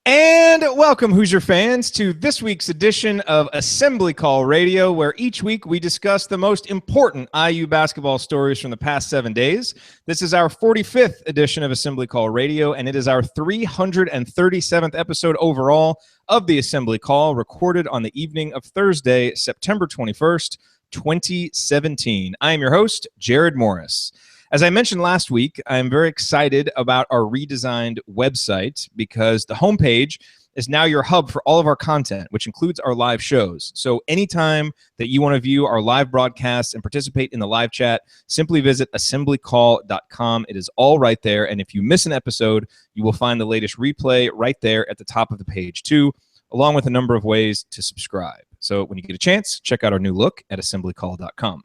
And welcome, Hoosier fans, to this week's edition of Assembly Call Radio, where each week we discuss the most important IU basketball stories from the past 7 days. This is our 45th edition of Assembly Call Radio, and it is our 337th episode overall of the Assembly Call, recorded on the evening of Thursday, September 21st, 2017. I am your host, Jared Morris. As I mentioned last week, I'm very excited about our redesigned website because the homepage is now your hub for all of our content, which includes our live shows. So anytime that you want to view our live broadcasts and participate in the live chat, simply visit assemblycall.com. It is all right there. And if you miss an episode, you will find the latest replay right there at the top of the page too, along with a number of ways to subscribe. So when you get a chance, check out our new look at assemblycall.com.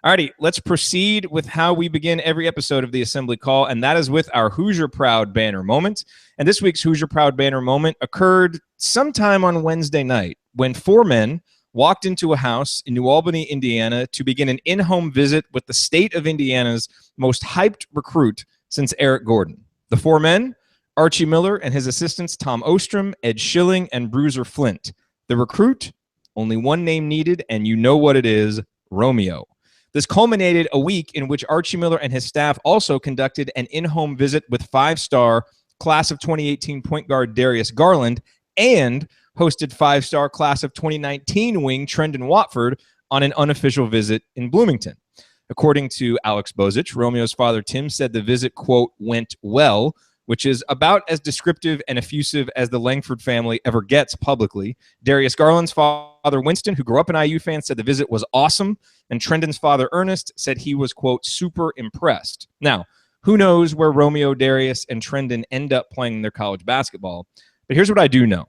Alrighty, let's proceed with how we begin every episode of the Assembly Call, and that is with our Hoosier Proud banner moment. And this week's Hoosier Proud banner moment occurred sometime on Wednesday night when four men walked into a house in New Albany, Indiana, to begin an in-home visit with the state of Indiana's most hyped recruit since Eric Gordon. The four men, Archie Miller and his assistants Tom Ostrom, Ed Schilling, and Bruiser Flint. The recruit, only one name needed, and you know what it is, Romeo. This culminated a week in which Archie Miller and his staff also conducted an in-home visit with five-star class of 2018 point guard Darius Garland and hosted five-star class of 2019 wing Trendon Watford on an unofficial visit in Bloomington. According to Alex Bozek, Romeo's father Tim said the visit, quote, went well, which is about as descriptive and effusive as the Langford family ever gets publicly. Darius Garland's father, Winston, who grew up an IU fan, said the visit was awesome, and Trendon's father, Earnest, said he was, quote, super impressed. Now, who knows where Romeo, Darius, and Trendon end up playing their college basketball, but here's what I do know.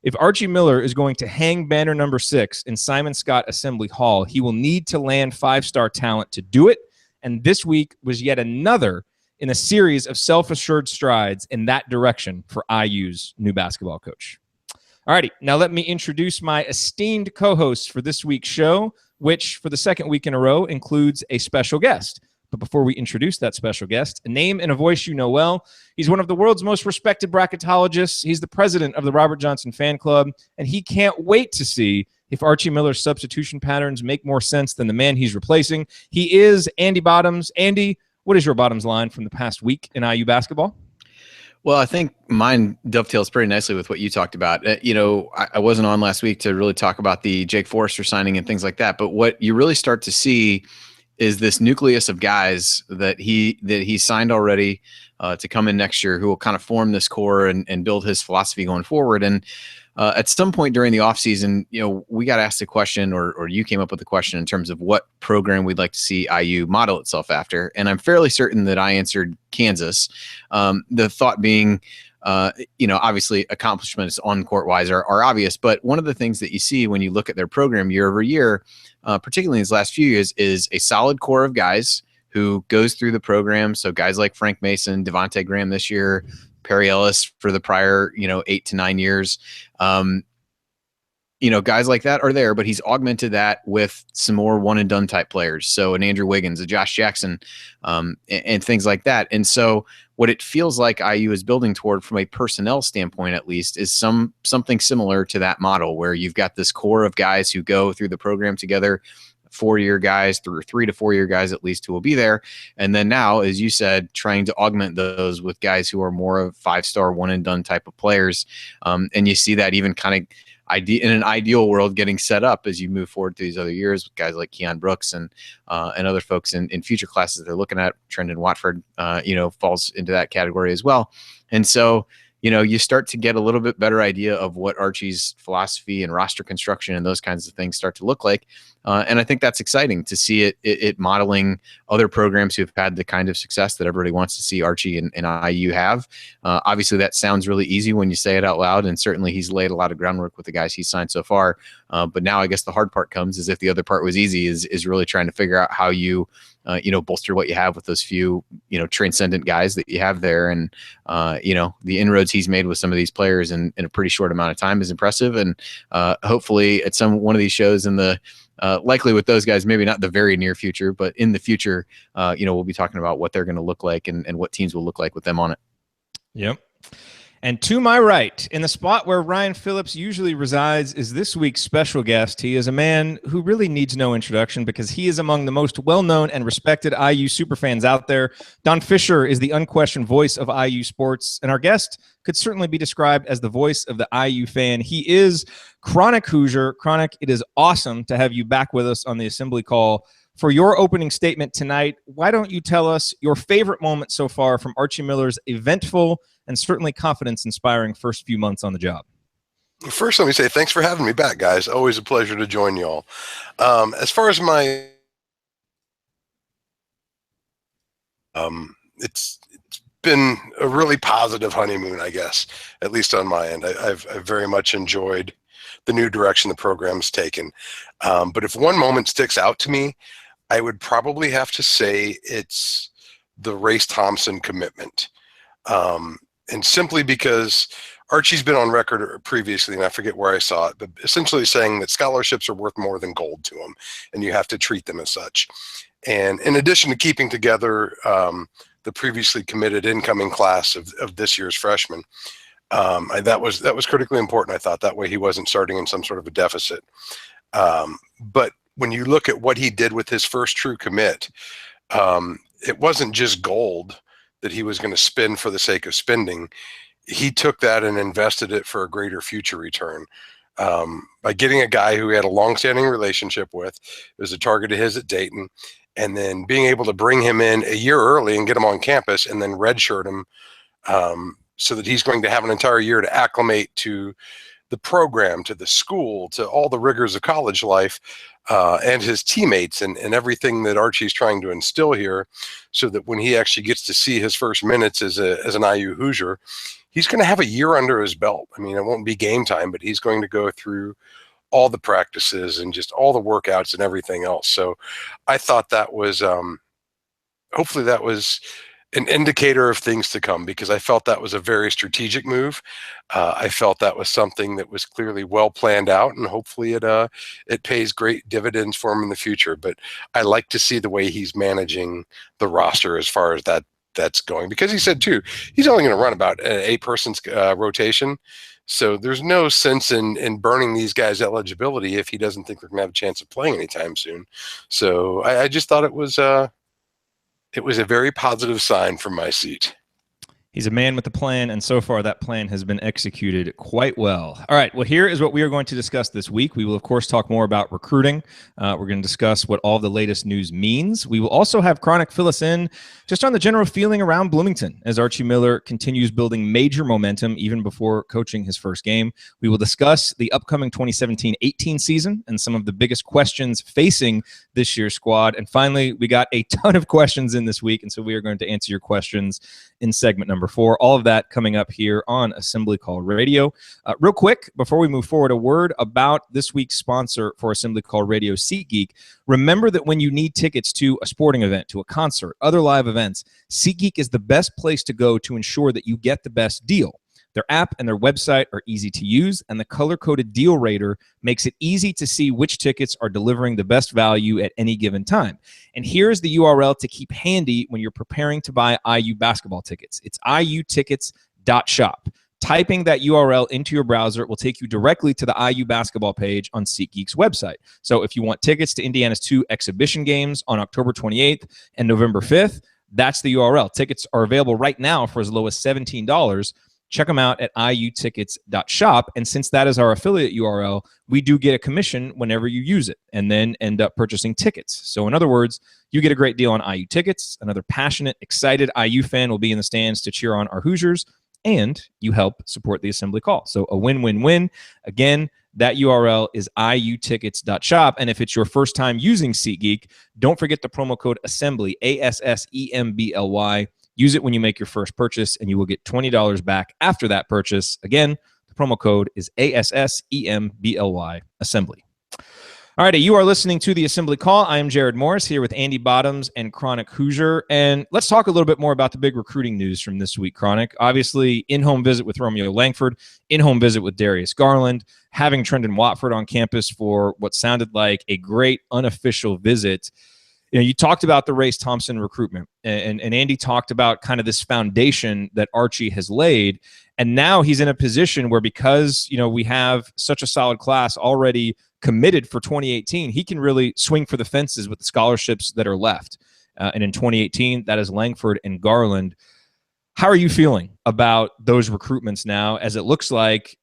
If Archie Miller is going to hang banner number 6 in Simon Scott Assembly Hall, he will need to land five-star talent to do it, and this week was yet another in a series of self-assured strides in that direction for IU's new basketball coach. All righty, now let me introduce my esteemed co-hosts for this week's show, which for the second week in a row includes a special guest. But before we introduce that special guest, a name and a voice you know well. He's one of the world's most respected bracketologists. He's the president of the Robert Johnson Fan Club, and he can't wait to see if Archie Miller's substitution patterns make more sense than the man he's replacing. He is Andy Bottoms. Andy, what is your bottoms line from the past week in IU basketball? Well, I think mine dovetails pretty nicely with what you talked about. I wasn't on last week to really talk about the Jake Forrester signing and things like that. But what you really start to see is this nucleus of guys that he signed already to come in next year who will kind of form this core and build his philosophy going forward. And at some point during the offseason, we got asked a question or you came up with a question in terms of what program we'd like to see IU model itself after. And I'm fairly certain that I answered Kansas. The thought being, obviously accomplishments on court wise are obvious, but one of the things that you see when you look at their program year over year, particularly in these last few years, is a solid core of guys who goes through the program. So guys like Frank Mason, Devontae Graham this year, Perry Ellis for the prior, 8 to 9 years. Guys like that are there, but he's augmented that with some more one and done type players. So an Andrew Wiggins, a Josh Jackson, and things like that. And so what it feels like IU is building toward from a personnel standpoint, at least, is something similar to that model where you've got this core of guys who go through the program together, 4-year guys, through 3 to 4 year guys at least, who will be there. And then now, as you said, trying to augment those with guys who are more of 5-star one and done type of players. And you see that even kind of in an ideal world getting set up as you move forward through these other years with guys like Keon Brooks and other folks in future classes they're looking at. Trendon Watford, falls into that category as well. And so, you start to get a little bit better idea of what Archie's philosophy and roster construction and those kinds of things start to look like. And I think that's exciting to see it modeling other programs who've had the kind of success that everybody wants to see Archie and IU have. Obviously, that sounds really easy when you say it out loud, and certainly he's laid a lot of groundwork with the guys he's signed so far. But now I guess the hard part comes is if the other part was easy, is really trying to figure out how you bolster what you have with those few, transcendent guys that you have there. And, the inroads he's made with some of these players in a pretty short amount of time is impressive. And hopefully at one of these shows in the likely with those guys, maybe not the very near future, but in the future, we'll be talking about what they're going to look like and what teams will look like with them on it. Yep. And to my right, in the spot where Ryan Phillips usually resides, is this week's special guest. He is a man who really needs no introduction because he is among the most well-known and respected IU superfans out there. Don Fisher is the unquestioned voice of IU sports, and our guest could certainly be described as the voice of the IU fan. He is Chronic Hoosier. Chronic, it is awesome to have you back with us on the assembly call. For your opening statement tonight, why don't you tell us your favorite moment so far from Archie Miller's eventful and certainly confidence-inspiring first few months on the job? First, let me say thanks for having me back, guys. Always a pleasure to join y'all. As far as my, it's been a really positive honeymoon, I guess, at least on my end. I've very much enjoyed the new direction the program's taken. But if one moment sticks out to me, I would probably have to say it's the Race Thompson commitment. And simply because Archie's been on record previously, and I forget where I saw it, but essentially saying that scholarships are worth more than gold to him, and you have to treat them as such. And in addition to keeping together the previously committed incoming class of this year's freshmen, that was critically important. I thought that way he wasn't starting in some sort of a deficit. But when you look at what he did with his first true commit, it wasn't just gold that he was going to spend for the sake of spending. He took that and invested it for a greater future return. By getting a guy who he had a longstanding relationship with, it was a target of his at Dayton, and then being able to bring him in a year early and get him on campus and then redshirt him so that he's going to have an entire year to acclimate to the program, to the school, to all the rigors of college life, and his teammates and everything that Archie's trying to instill here, so that when he actually gets to see his first minutes as an IU Hoosier, he's going to have a year under his belt. I mean, it won't be game time, but he's going to go through all the practices and just all the workouts and everything else. So I thought that was, hopefully that was an indicator of things to come, because I felt that was a very strategic move. I felt that was something that was clearly well planned out, and hopefully it pays great dividends for him in the future. But I like to see the way he's managing the roster as far as that's going, because he said too, he's only going to run about an 8-person rotation. So there's no sense in burning these guys' eligibility if he doesn't think they're going to have a chance of playing anytime soon. So I just thought it was a very positive sign from my seat. He's a man with a plan, and so far that plan has been executed quite well. All right, well, here is what we are going to discuss this week. We will, of course, talk more about recruiting. We're going to discuss what all the latest news means. We will also have Chronic fill us in just on the general feeling around Bloomington as Archie Miller continues building major momentum even before coaching his first game. We will discuss the upcoming 2017-18 season and some of the biggest questions facing this year's squad. And finally, we got a ton of questions in this week, and so we are going to answer your questions in segment number 4. All of that coming up here on Assembly Call Radio. Real quick, before we move forward, a word about this week's sponsor for Assembly Call Radio, SeatGeek. Remember that when you need tickets to a sporting event, to a concert, other live events, SeatGeek is the best place to go to ensure that you get the best deal. Their app and their website are easy to use, and the color-coded deal rater makes it easy to see which tickets are delivering the best value at any given time. And here's the URL to keep handy when you're preparing to buy IU basketball tickets. It's iutickets.shop. Typing that URL into your browser will take you directly to the IU basketball page on SeatGeek's website. So if you want tickets to Indiana's 2 exhibition games on October 28th and November 5th, that's the URL. Tickets are available right now for as low as $17. Check them out at iutickets.shop. And since that is our affiliate URL, we do get a commission whenever you use it and then end up purchasing tickets. So in other words, you get a great deal on IU tickets. Another passionate, excited IU fan will be in the stands to cheer on our Hoosiers, and you help support the Assembly Call. So a win-win-win. Again, that URL is iutickets.shop. And if it's your first time using SeatGeek, don't forget the promo code ASSEMBLY, ASSEMBLY. Use it when you make your first purchase, and you will get $20 back after that purchase. Again, the promo code is ASSEMBLY, Assembly. All right, you are listening to the Assembly Call. I am Jared Morris here with Andy Bottoms and Chronic Hoosier. And let's talk a little bit more about the big recruiting news from this week, Chronic. Obviously, in-home visit with Romeo Langford, in-home visit with Darius Garland, having Trendon Watford on campus for what sounded like a great unofficial visit. you talked about the Race Thompson recruitment, and Andy talked about kind of this foundation that Archie has laid. And now he's in a position where, because, we have such a solid class already committed for 2018, he can really swing for the fences with the scholarships that are left. And in 2018, that is Langford and Garland. How are you feeling about those recruitments now, as it looks like,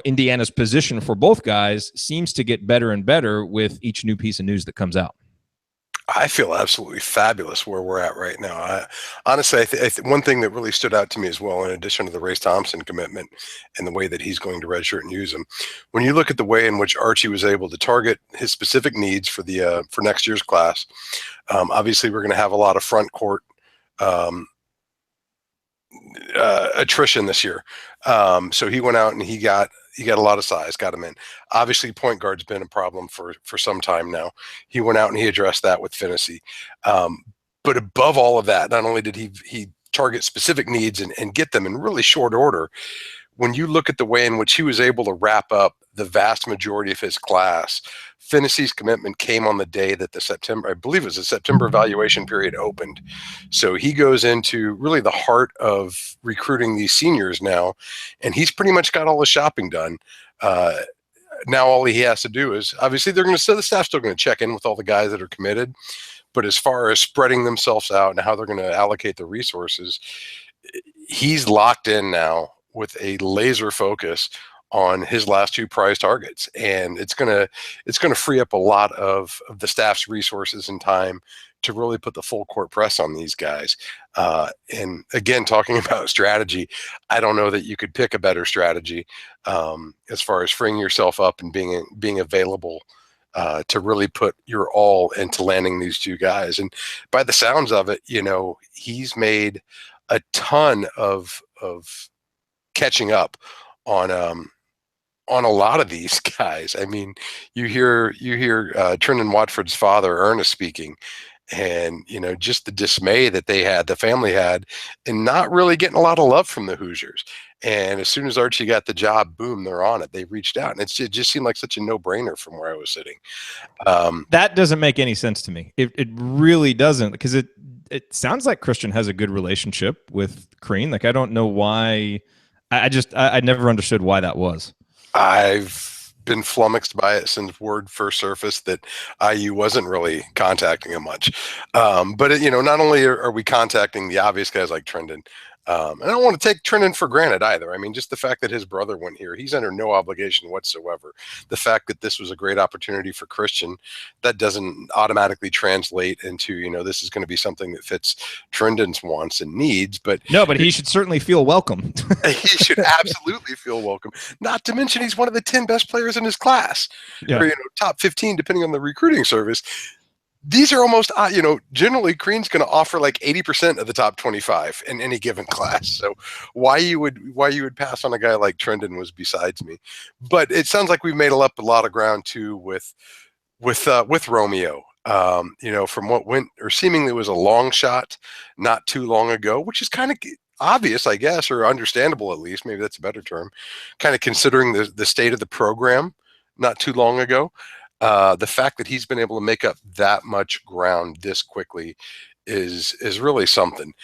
Indiana's position for both guys seems to get better and better with each new piece of news that comes out? I feel absolutely fabulous where we're at right now. Honestly, one thing that really stood out to me as well, in addition to the Race Thompson commitment and the way that he's going to redshirt and use him, when you look at the way in which Archie was able to target his specific needs for for next year's class, obviously we're going to have a lot of front court attrition this year. So he went out and he got a lot of size, got him in. Obviously, point guard's been a problem for some time now. He went out and he addressed that with Finney. But above all of that, not only did he target specific needs and get them in really short order, when you look at the way in which he was able to wrap up the vast majority of his class, Finney's commitment came on the day that I believe it was the September evaluation period opened. So he goes into really the heart of recruiting these seniors now, and he's pretty much got all the shopping done. Now all he has to do is, obviously the staff's still going to check in with all the guys that are committed, but as far as spreading themselves out and how they're going to allocate the resources, he's locked in now with a laser focus on his last two prize targets, and it's gonna free up a lot of the staff's resources and time to really put the full court press on these guys. And again, talking about strategy, I don't know that you could pick a better strategy as far as freeing yourself up and being available to really put your all into landing these two guys. And by the sounds of it, he's made a ton of catching up on a lot of these guys. I mean, you hear Trendon Watford's father, Earnest, speaking, and just the dismay that the family had, and not really getting a lot of love from the Hoosiers. And as soon as Archie got the job, boom, they're on it. They reached out, and it just seemed like such a no-brainer from where I was sitting. That doesn't make any sense to me. It really doesn't, because it sounds like Christian has a good relationship with Crean. Like, I don't know why. I never understood why that was. I've been flummoxed by it since word first surfaced that IU wasn't really contacting him much. But not only are we contacting the obvious guys like Trendon, and I don't want to take Trendon for granted either. I mean, just the fact that his brother went here, he's under no obligation whatsoever. The fact that this was a great opportunity for Christian, that doesn't automatically translate into, this is going to be something that fits Trendon's wants and needs. But no, but he should certainly feel welcome. He should absolutely feel welcome. Not to mention, he's one of the 10 best players in his class, or top 15, depending on the recruiting service. These are almost, generally Crean's going to offer like 80% of the top 25 in any given class. So why you would pass on a guy like Trendon was besides me. But it sounds like we've made up a lot of ground too with Romeo. From what went or seemingly was a long shot not too long ago, which is kind of obvious, I guess, or understandable at least. Maybe that's a better term. Kind of considering the state of the program not too long ago. The fact that he's been able to make up that much ground this quickly is really something.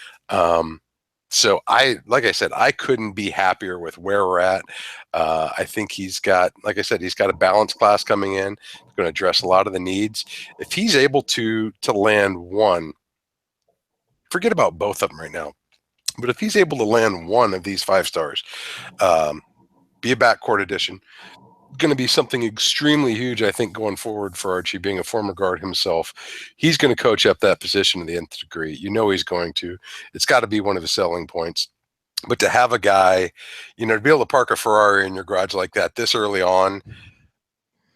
So like I said, I couldn't be happier with where we're at. I think he's got a balanced class coming in. He's going to address a lot of the needs. If he's able to land one, forget about both of them right now, but if he's able to land one of these 5 stars, be a backcourt addition, going to be something extremely huge, I think, going forward for Archie, being a former guard himself. He's going to coach up that position to the nth degree. He's going to. It's got to be one of his selling points. But to have a guy, to be able to park a Ferrari in your garage like that this early on,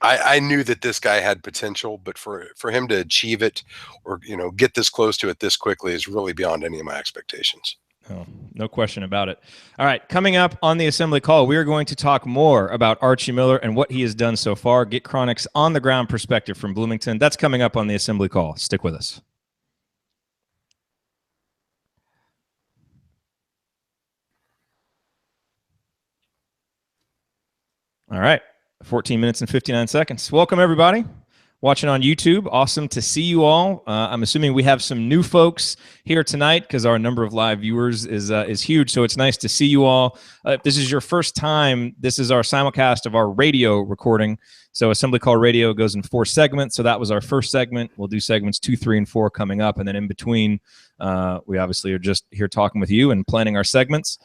I knew that this guy had potential, but for him to achieve it or, get this close to it this quickly is really beyond any of my expectations. Oh, no question about it. All right, coming up on the assembly call, we are going to talk more about Archie Miller and what he has done so far, get Chronic's on-the-ground perspective from Bloomington. That's coming up on the assembly call. Stick with us. All right, 14 minutes and 59 seconds. Welcome, everybody. watching on YouTube, awesome to see you all. I'm assuming we have some new folks here tonight because our number of live viewers is huge. So it's nice to see you all. If this is your first time, this is our simulcast of our radio recording. So Assembly Call Radio goes in 4 segments. So that was our first segment. We'll do segments 2, 3, and 4 coming up. And then in between, we obviously are just here talking with you and planning our segments.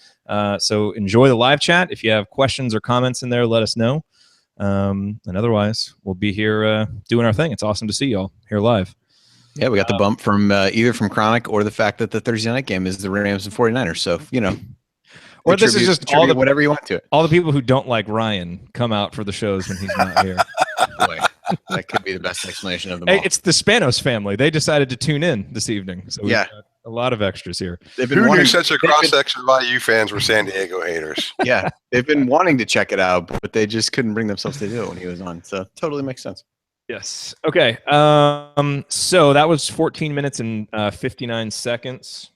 So enjoy the live chat. If you have questions or comments in there, let us know. And otherwise, we'll be here doing our thing. It's awesome to see you all here live. Yeah, we got the bump from either from Chronic or the fact that the Thursday night game is the Rams and 49ers. So, or this is just all the whatever you want to it. All the people who don't like Ryan come out for the shows when he's not here. Boy, that could be the best explanation of them all. It's the Spanos family. They decided to tune in this evening. So we've got a lot of extras here. Who knew such a cross-section of IU fans were San Diego haters? Yeah, they've been wanting to check it out, but they just couldn't bring themselves to do it when he was on. So totally makes sense. Yes. Okay. So that was 14 minutes and 59 seconds.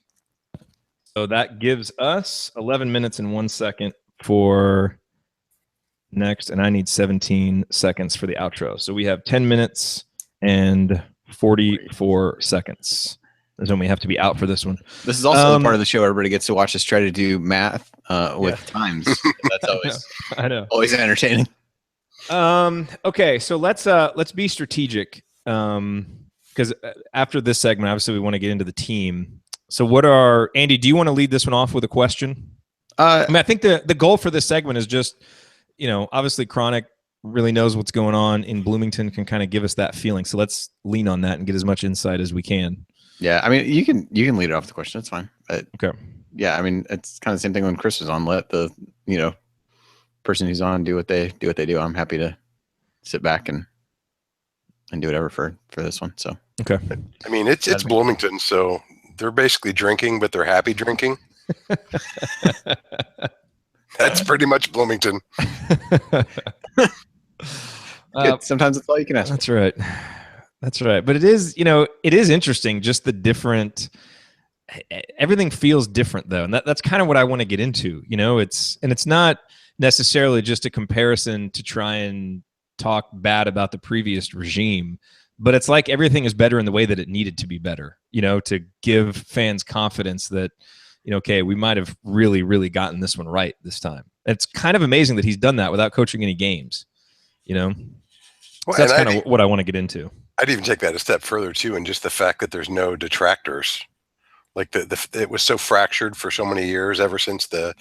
So that gives us 11 minutes and 1 second for next, and I need 17 seconds for the outro. So we have 10 minutes and 44 seconds. That's when we have to be out for this one. This is also the part of the show everybody gets to watch us try to do math with times. That's always I know. Always entertaining. Okay, so let's be strategic. Because after this segment, obviously we want to get into the team. So Andy, do you want to lead this one off with a question? I think the goal for this segment is just, obviously Chronic really knows what's going on in Bloomington, can kind of give us that feeling. So let's lean on that and get as much insight as we can. Yeah, I mean, you can lead it off the question. That's fine. But, okay. Yeah, I mean, it's kind of the same thing when Chris was on. Let the person who's on do what they do. I'm happy to sit back and do whatever for this one. So okay. I mean, it's Bloomington, so they're basically drinking, but they're happy drinking. That's pretty much Bloomington. Sometimes it's all you can ask. That's right. That's right. But it is interesting, just the different, everything feels different though. And that's kind of what I want to get into, it's not necessarily just a comparison to try and talk bad about the previous regime, but it's like everything is better in the way that it needed to be better, to give fans confidence that, okay, we might have really, really gotten this one right this time. It's kind of amazing that he's done that without coaching any games, Well, so that's kind of what I want to get into. I'd even take that a step further too, and just the fact that there's no detractors. Like it was so fractured for so many years, ever since the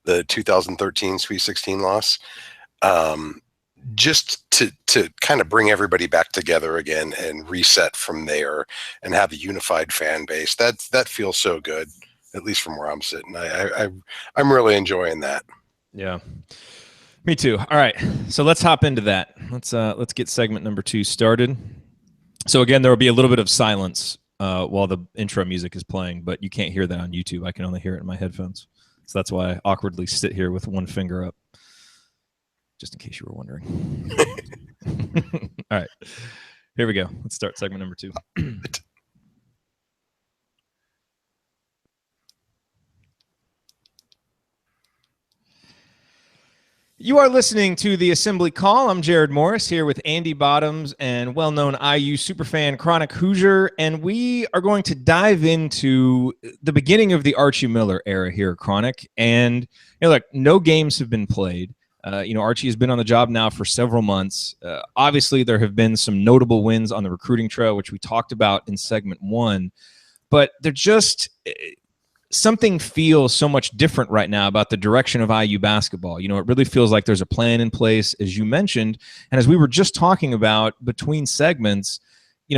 2013 Sweet 16 loss. Just to kind of bring everybody back together again and reset from there and have a unified fan base. That feels so good, at least from where I'm sitting. I'm really enjoying that. Yeah. Me too. All right. So let's hop into that. Let's get segment number 2 started. So again, there will be a little bit of silence while the intro music is playing, but you can't hear that on YouTube. I can only hear it in my headphones. So that's why I awkwardly sit here with one finger up, just in case you were wondering. All right. Here we go. Let's start segment number 2. You are listening to the Assembly Call. I'm Jared Morris here with Andy Bottoms and well-known IU superfan Chronic Hoosier, and we are going to dive into the beginning of the Archie Miller era here at Chronic. And look, no games have been played. Archie has been on the job now for several months. Obviously, there have been some notable wins on the recruiting trail, which we talked about in segment 1, but they're just something feels so much different right now about the direction of IU basketball. It really feels like there's a plan in place, as you mentioned. And as we were just talking about between segments,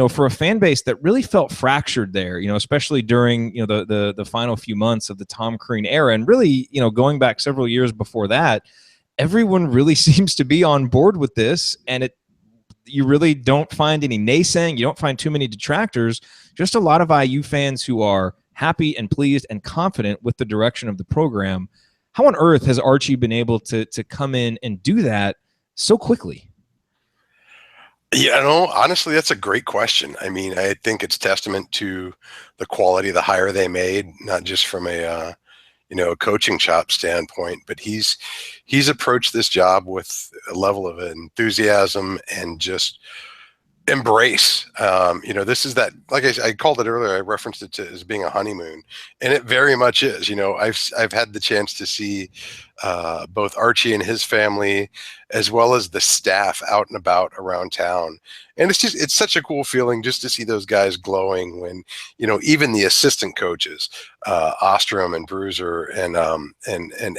for a fan base that really felt fractured there, especially during, the final few months of the Tom Crean era. And really, going back several years before that, everyone really seems to be on board with this. And you really don't find any naysaying. You don't find too many detractors, just a lot of IU fans who are happy and pleased and confident with the direction of the program. How on earth has Archie been able to come in and do that so quickly? Honestly, that's a great question. I mean, I think it's testament to the quality of the hire they made, not just from a coaching shop standpoint, but he's approached this job with a level of enthusiasm and just embrace. This is that, like I called it earlier, I referenced it as being a honeymoon, and it very much is. I've had the chance to see both Archie and his family, as well as the staff, out and about around town. And it's such a cool feeling just to see those guys glowing when, even the assistant coaches, Ostrom and Bruiser and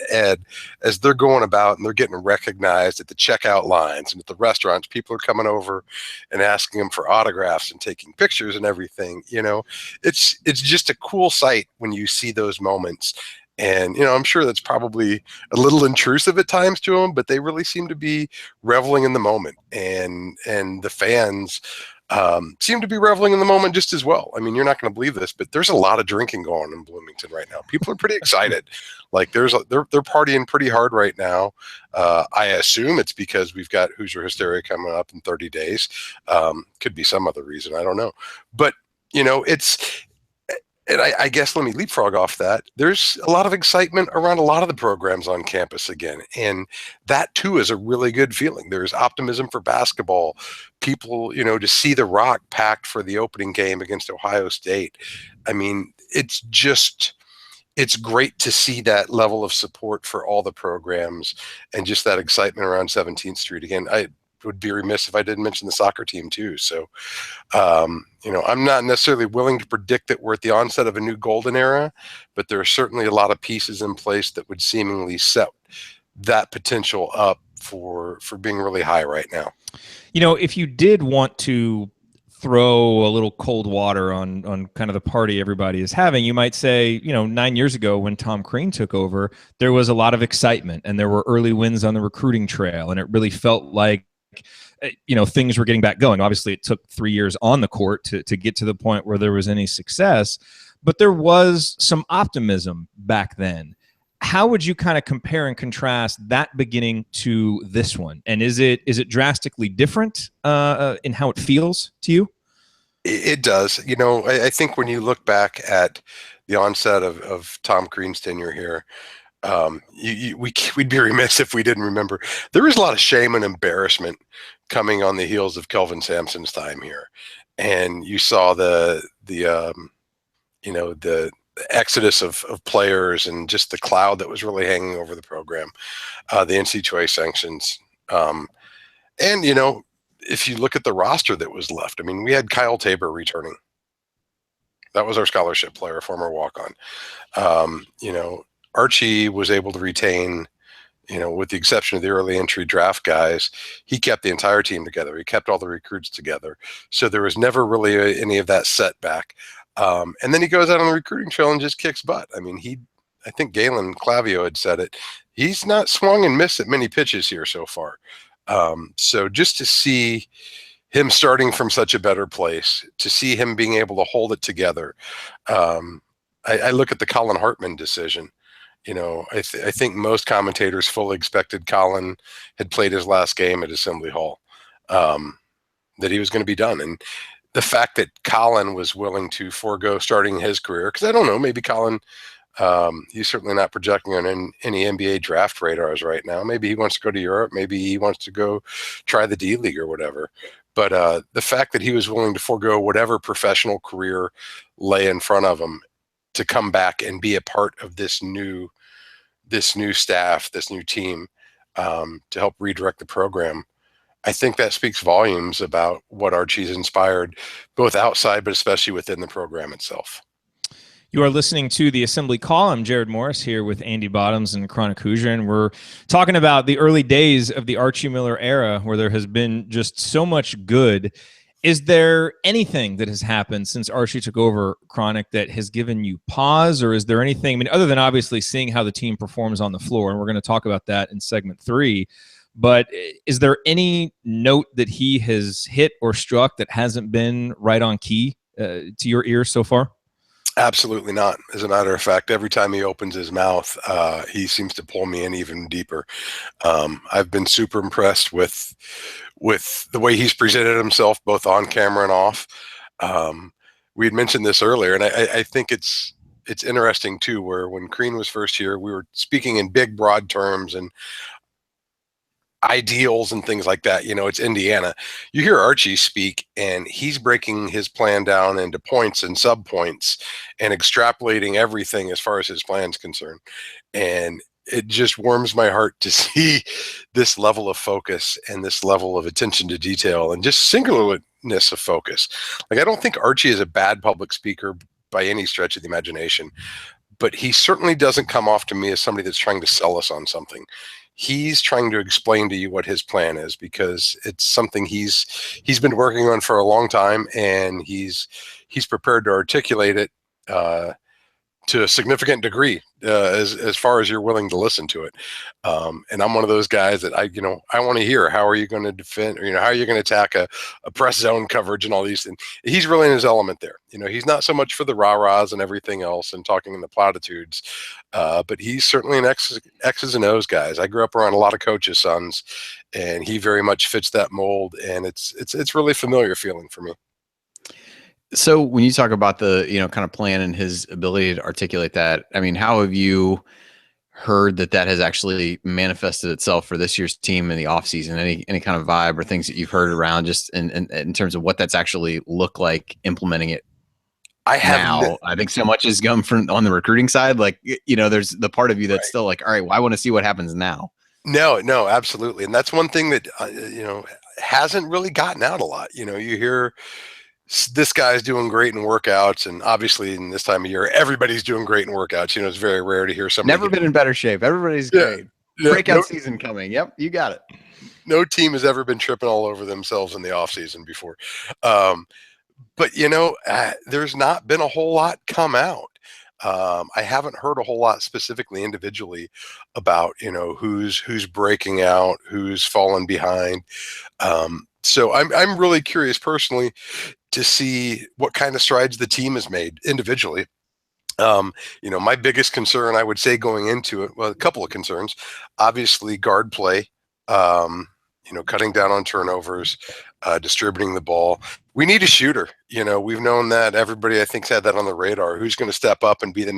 Ed, as they're going about and they're getting recognized at the checkout lines and at the restaurants, people are coming over and asking them for autographs and taking pictures and everything. It's just a cool sight when you see those moments. And, I'm sure that's probably a little intrusive at times to them, but they really seem to be reveling in the moment. And the fans seem to be reveling in the moment just as well. I mean, you're not going to believe this, but there's a lot of drinking going on in Bloomington right now. People are pretty excited. Like they're partying pretty hard right now. I assume it's because we've got Hoosier Hysteria coming up in 30 days. Could be some other reason. I don't know. But, and I guess let me leapfrog off that. There's a lot of excitement around a lot of the programs on campus again. And that too is a really good feeling. There's optimism for basketball. People, to see the Rock packed for the opening game against Ohio State. I mean, it's great to see that level of support for all the programs and just that excitement around 17th Street. Again, I would be remiss if I didn't mention the soccer team too. So, I'm not necessarily willing to predict that we're at the onset of a new golden era, but there are certainly a lot of pieces in place that would seemingly set that potential up for being really high right now. If you did want to throw a little cold water on kind of the party everybody is having, you might say, 9 years ago when Tom Crean took over, there was a lot of excitement and there were early wins on the recruiting trail, and it really felt like things were getting back going. Obviously, it took 3 years on the court to get to the point where there was any success, but there was some optimism back then. How would you kind of compare and contrast that beginning to this one? And is it drastically different in how it feels to you? It does. I think when you look back at the onset of Tom Crean's tenure here, we'd be remiss if we didn't remember there was a lot of shame and embarrassment coming on the heels of Kelvin Sampson's time here, and you saw the exodus of players and just the cloud that was really hanging over the program, the NCAA sanctions, and if you look at the roster that was left, I mean, we had Kyle Tabor returning. That was our scholarship player, former walk-on. Archie was able to retain, with the exception of the early entry draft guys, he kept the entire team together. He kept all the recruits together. So there was never really any of that setback. And then he goes out on the recruiting trail and just kicks butt. I mean, I think Galen Clavio had said it. He's not swung and missed at many pitches here so far. So just to see him starting from such a better place, to see him being able to hold it together. I look at the Colin Hartman decision. I think most commentators fully expected Colin had played his last game at Assembly Hall, that he was going to be done. And the fact that Colin was willing to forego starting his career, because I don't know, maybe Colin, he's certainly not projecting on any NBA draft radars right now. Maybe he wants to go to Europe. Maybe he wants to go try the D League or whatever. But the fact that he was willing to forego whatever professional career lay in front of him to come back and be a part of this new staff, this new team, to help redirect the program, I think that speaks volumes about what Archie's inspired, both outside but especially within the program itself. You are listening to The Assembly Call. I'm Jared Morris here with Andy Bottoms and Chronic Hoosier, and we're talking about the early days of the Archie Miller era, where there has been just so much good. Is there anything that has happened since Archie took over, Chronic, that has given you pause, or is there anything, I mean, other than obviously seeing how the team performs on the floor, and we're going to talk about that in segment 3, but is there any note that he has hit or struck that hasn't been right on key to your ears so far? Absolutely not. As a matter of fact, every time he opens his mouth, he seems to pull me in even deeper. I've been super impressed with the way he's presented himself, both on camera and off. We had mentioned this earlier, and I think it's interesting too, where when Crean was first here, we were speaking in big, broad terms, and ideals and things like that. It's Indiana. You hear Archie speak, and he's breaking his plan down into points and sub points and extrapolating everything as far as his plan's concerned. And it just warms my heart to see this level of focus and this level of attention to detail and just singularness of focus. Like, I don't think Archie is a bad public speaker by any stretch of the imagination, but he certainly doesn't come off to me as somebody that's trying to sell us on something. He's trying to explain to you what his plan is, because it's something he's been working on for a long time, and he's prepared to articulate it to a significant degree, as far as you're willing to listen to it. And I'm one of those guys that I want to hear, how are you going to defend, or, how are you going to attack a press zone coverage and all these things. He's really in his element there. He's not so much for the rah-rahs and everything else and talking in the platitudes, but he's certainly an X's and O's guys. I grew up around a lot of coaches' sons, and he very much fits that mold, and it's really familiar feeling for me. So when you talk about the, kind of plan and his ability to articulate that, I mean, how have you heard that has actually manifested itself for this year's team in the offseason? Any kind of vibe or things that you've heard around just in terms of what that's actually look like implementing it? I think so much has come from on the recruiting side. Like, there's the part of you that's still like, all right, well, I want to see what happens now. No, absolutely. And that's one thing that, hasn't really gotten out a lot. You hear this guy's doing great in workouts, and obviously in this time of year, everybody's doing great in workouts. It's very rare to hear somebody. Never been in better shape. Everybody's great. Breakout season coming. Yep, you got it. No team has ever been tripping all over themselves in the offseason before. But there's not been a whole lot come out. I haven't heard a whole lot specifically individually about, who's breaking out, who's fallen behind. So I'm really curious personally to see what kind of strides the team has made individually. My biggest concern, I would say, going into it, well, a couple of concerns. Obviously, guard play, cutting down on turnovers, distributing the ball. We need a shooter. We've known that. Everybody, I think, had that on the radar. Who's going to step up and be the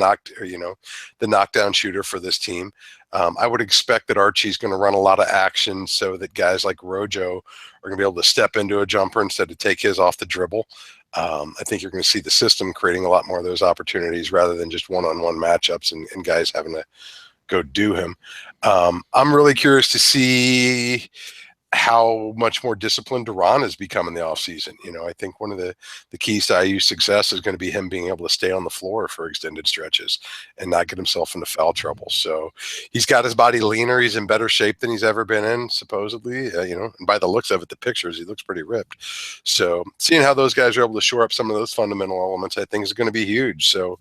knockdown shooter for this team? I would expect that Archie's going to run a lot of action so that guys like Rojo are going to be able to step into a jumper instead of take his off the dribble. I think you're going to see the system creating a lot more of those opportunities rather than just one-on-one matchups and guys having to go do him. I'm really curious to see how much more disciplined Duran has become in the offseason. I think one of the keys to IU's success is going to be him being able to stay on the floor for extended stretches and not get himself into foul trouble. So he's got his body leaner. He's in better shape than he's ever been in, supposedly, and by the looks of it, the pictures, he looks pretty ripped. So seeing how those guys are able to shore up some of those fundamental elements, I think is going to be huge. So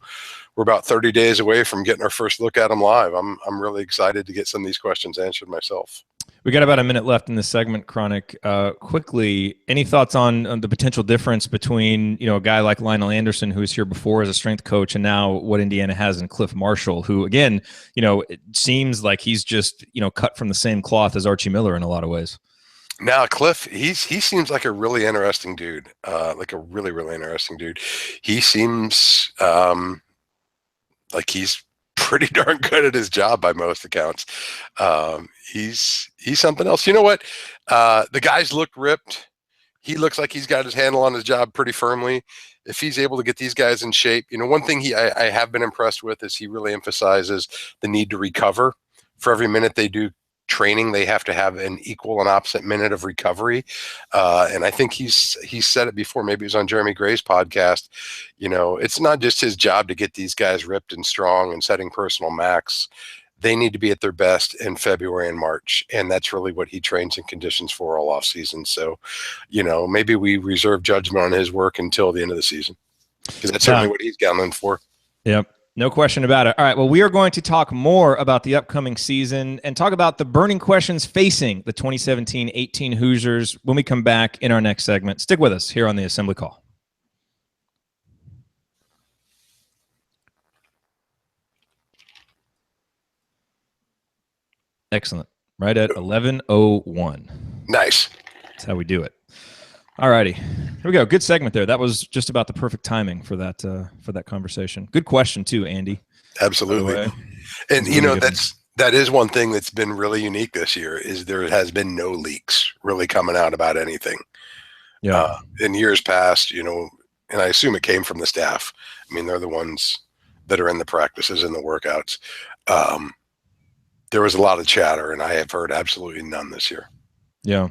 we're about 30 days away from getting our first look at him live. I'm really excited to get some of these questions answered myself. We got about a minute left in this segment, Chronic. Quickly, any thoughts on the potential difference between, a guy like Lionel Anderson, who was here before as a strength coach, and now what Indiana has in Cliff Marshall, who, again, it seems like he's just, cut from the same cloth as Archie Miller in a lot of ways. Now, Cliff, he seems like a really interesting dude, like a really, really interesting dude. He seems like he's pretty darn good at his job by most accounts. He's something else. You know what? The guys look ripped. He looks like he's got his handle on his job pretty firmly. If he's able to get these guys in shape, one thing I have been impressed with is he really emphasizes the need to recover. For every minute they do training, they have to have an equal and opposite minute of recovery. And I think he's said it before, maybe it was on Jeremy Gray's podcast, it's not just his job to get these guys ripped and strong and setting personal max. They need to be at their best in February and March. And that's really what he trains and conditions for all off season. So, maybe we reserve judgment on his work until the end of the season, because that's certainly what he's gunning for. Yep. No question about it. All right, well, we are going to talk more about the upcoming season and talk about the burning questions facing the 2017-18 Hoosiers when we come back in our next segment. Stick with us here on the Assembly Call. Excellent. Right at 11:01. Nice. That's how we do it. All righty. Here we go. Good segment there. That was just about the perfect timing for that conversation. Good question too, Andy. Absolutely. And that's That is one thing that's been really unique this year, is there has been no leaks really coming out about anything. Yeah. In years past, and I assume it came from the staff. I mean, they're the ones that are in the practices and the workouts. There was a lot of chatter, and I have heard absolutely none this year. Yeah.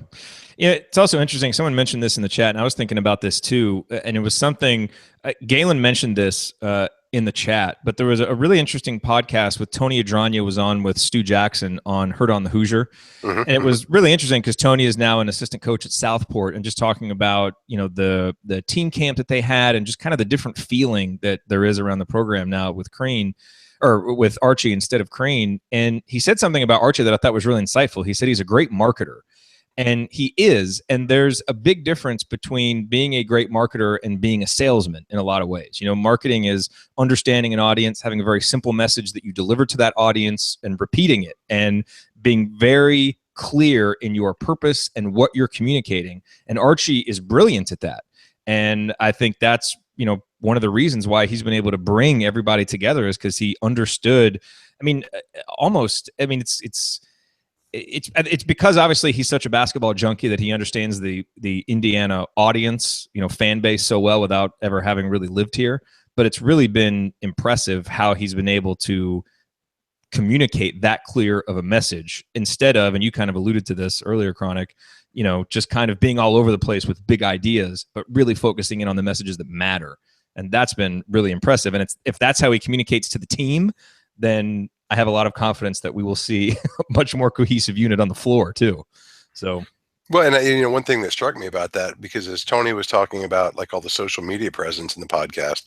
Yeah, it's also interesting. Someone mentioned this in the chat, and I was thinking about this too. And it was something Galen mentioned this in the chat, but there was a really interesting podcast with Tony Adragna was on with Stu Jackson on Heard on the Hoosier. Mm-hmm. And it was really interesting because Tony is now an assistant coach at Southport, and just talking about, the team camp that they had and just kind of the different feeling that there is around the program now with Crane, or with Archie instead of Crane. And he said something about Archie that I thought was really insightful. He said he's a great marketer. And he is, and there's a big difference between being a great marketer and being a salesman in a lot of ways. Marketing is understanding an audience, having a very simple message that you deliver to that audience and repeating it, and being very clear in your purpose and what you're communicating. And Archie is brilliant at that. And I think that's, one of the reasons why he's been able to bring everybody together, is because he understood. It's because obviously he's such a basketball junkie that he understands the Indiana audience, fan base so well without ever having really lived here. But it's really been impressive how he's been able to communicate that clear of a message, instead of, and you kind of alluded to this earlier, Chronic, just kind of being all over the place with big ideas, but really focusing in on the messages that matter. And that's been really impressive. And if that's how he communicates to the team, then I have a lot of confidence that we will see a much more cohesive unit on the floor too. So, well, and one thing that struck me about that, because as Tony was talking about like all the social media presence in the podcast,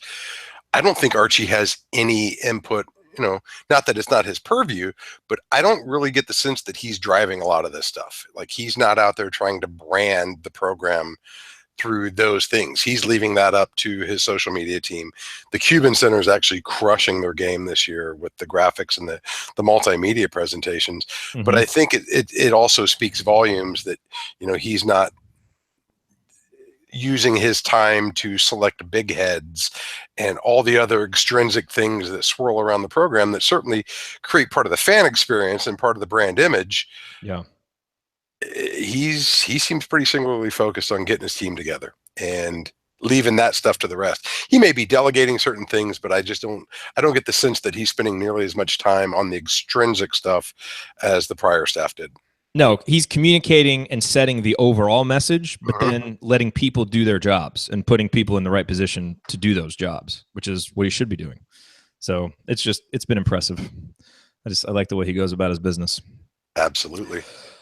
I don't think Archie has any input. Not that it's not his purview, but I don't really get the sense that he's driving a lot of this stuff. Like, he's not out there trying to brand the program through those things. He's leaving that up to his social media team. The Cuban Center is actually crushing their game this year with the graphics and the multimedia presentations. Mm-hmm. But I think it also speaks volumes that, he's not using his time to select big heads and all the other extrinsic things that swirl around the program that certainly create part of the fan experience and part of the brand image. Yeah. He seems pretty singularly focused on getting his team together and leaving that stuff to the rest. He may be delegating certain things, but I don't get the sense that he's spending nearly as much time on the extrinsic stuff as the prior staff did. No, he's communicating and setting the overall message, but then letting people do their jobs and putting people in the right position to do those jobs, which is what he should be doing. So it's been impressive. I like the way he goes about his business. Absolutely.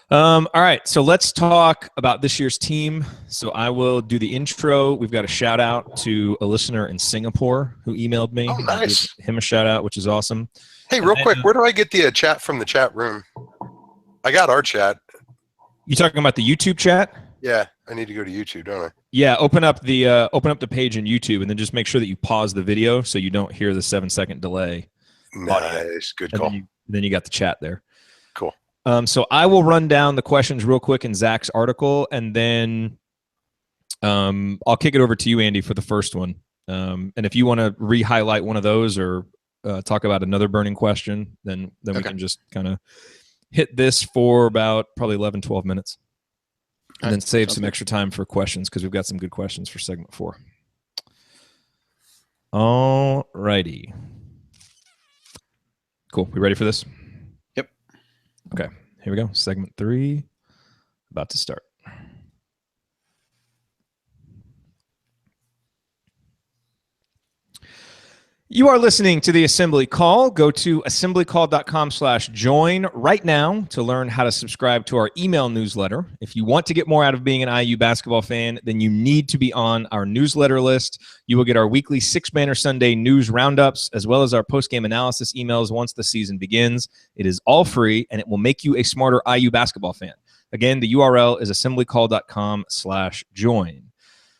All right, so let's talk about this year's team. So I will do the intro. We've got a shout out to a listener in Singapore who emailed me. Oh, nice. Give him a shout out, which is awesome. Hey, real quick, where do I get the chat from the chat room? I got our chat. You talking about the YouTube chat? Yeah, I need to go to YouTube, don't I? Yeah, open up the page in YouTube, and then just make sure that you pause the video so you don't hear the 7-second delay. Nice, good call. Then you got the chat there. Cool. So I will run down the questions real quick in Zach's article, and then I'll kick it over to you, Andy, for the first one. And if you want to re-highlight one of those or talk about another burning question, then we can just kind of hit this for about probably 11, 12 minutes. And then save some extra time for questions, because we've got some good questions for segment 4. All righty. Cool. We ready for this? Yep. Okay. Here we go. Segment 3 about to start. You are listening to the Assembly Call. Go to assemblycall.com/join right now to learn how to subscribe to our email newsletter. If you want to get more out of being an IU basketball fan, then you need to be on our newsletter list. You will get our weekly 6-Banner Sunday news roundups, as well as our post-game analysis emails once the season begins. It is all free, and it will make you a smarter IU basketball fan. Again, the URL is assemblycall.com/join.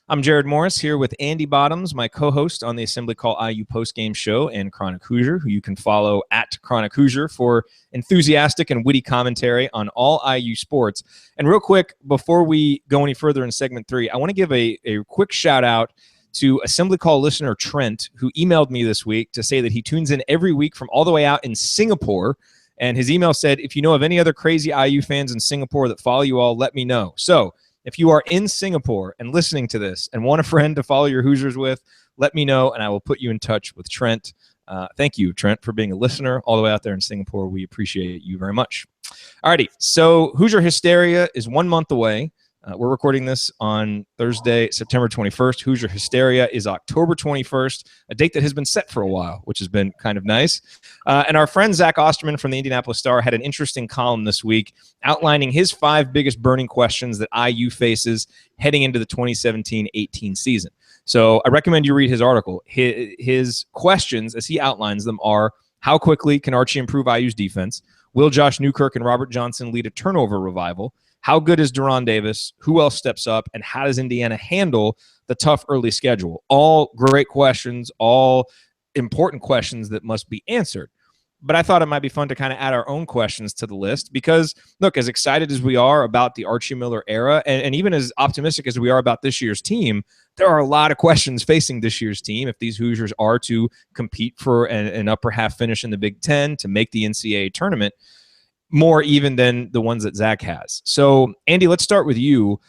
I'm Jared Morris here with Andy Bottoms, my co-host on the Assembly Call IU postgame show, and Chronic Hoosier, who you can follow at Chronic Hoosier for enthusiastic and witty commentary on all IU sports. And real quick, before we go any further in segment 3, I want to give a quick shout out to Assembly Call listener Trent, who emailed me this week to say that he tunes in every week from all the way out in Singapore. And his email said, if you know of any other crazy IU fans in Singapore that follow you all, let me know. So if you are in Singapore and listening to this and want a friend to follow your Hoosiers with, let me know, and I will put you in touch with Trent. Thank you, Trent, for being a listener all the way out there in Singapore. We appreciate you very much. Alrighty, so Hoosier Hysteria is 1 month away. We're recording this on Thursday, September 21st. Hoosier Hysteria is October 21st, a date that has been set for a while, which has been kind of nice. And our friend Zach Osterman from the Indianapolis Star had an interesting column this week outlining his 5 biggest burning questions that IU faces heading into the 2017-18 season. So I recommend you read his article. His questions, as he outlines them, are: how quickly can Archie improve IU's defense? Will Josh Newkirk and Robert Johnson lead a turnover revival? How good is Deron Davis? Who else steps up? And how does Indiana handle the tough early schedule? All great questions, all important questions that must be answered. But I thought it might be fun to kind of add our own questions to the list because, look, as excited as we are about the Archie Miller era, and even as optimistic as we are about this year's team, there are a lot of questions facing this year's team if these Hoosiers are to compete for an upper half finish in the Big Ten, to make the NCAA tournament, more even than the ones that Zach has. So, Andy, let's start with you.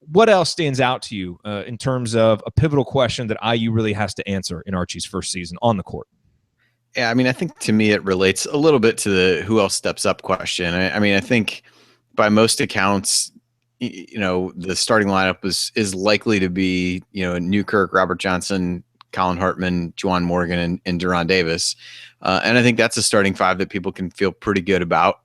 What else stands out to you in terms of a pivotal question that IU really has to answer in Archie's first season on the court? Yeah, I mean, I think to me it relates a little bit to the who else steps up question. I mean, I think by most accounts, the starting lineup is likely to be, Newkirk, Robert Johnson, Colin Hartman, Juwan Morgan, and Deron Davis. And I think that's a starting 5 that people can feel pretty good about.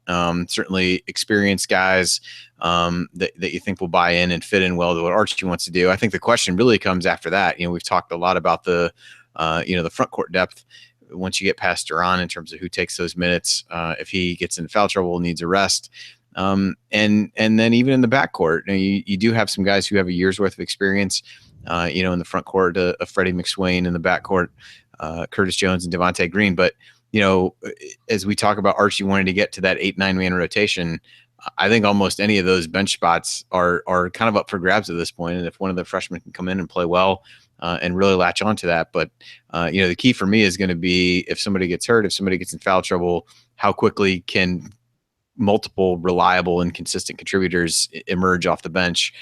Certainly experienced guys that you think will buy in and fit in well to what Archie wants to do. I think the question really comes after that. We've talked a lot about the front court depth. Once you get past Deron in terms of who takes those minutes, if he gets in foul trouble, needs a rest. And then even in the backcourt, you do have some guys who have a year's worth of experience, in the front court, Freddie McSwain, in the backcourt, Curtis Jones and Devontae Green. But, as we talk about Archie wanting to get to that 8-9 man rotation, I think almost any of those bench spots are kind of up for grabs at this point. And if one of the freshmen can come in and play well, and really latch onto that. But, the key for me is going to be if somebody gets hurt, if somebody gets in foul trouble, how quickly can multiple reliable and consistent contributors emerge off the bench?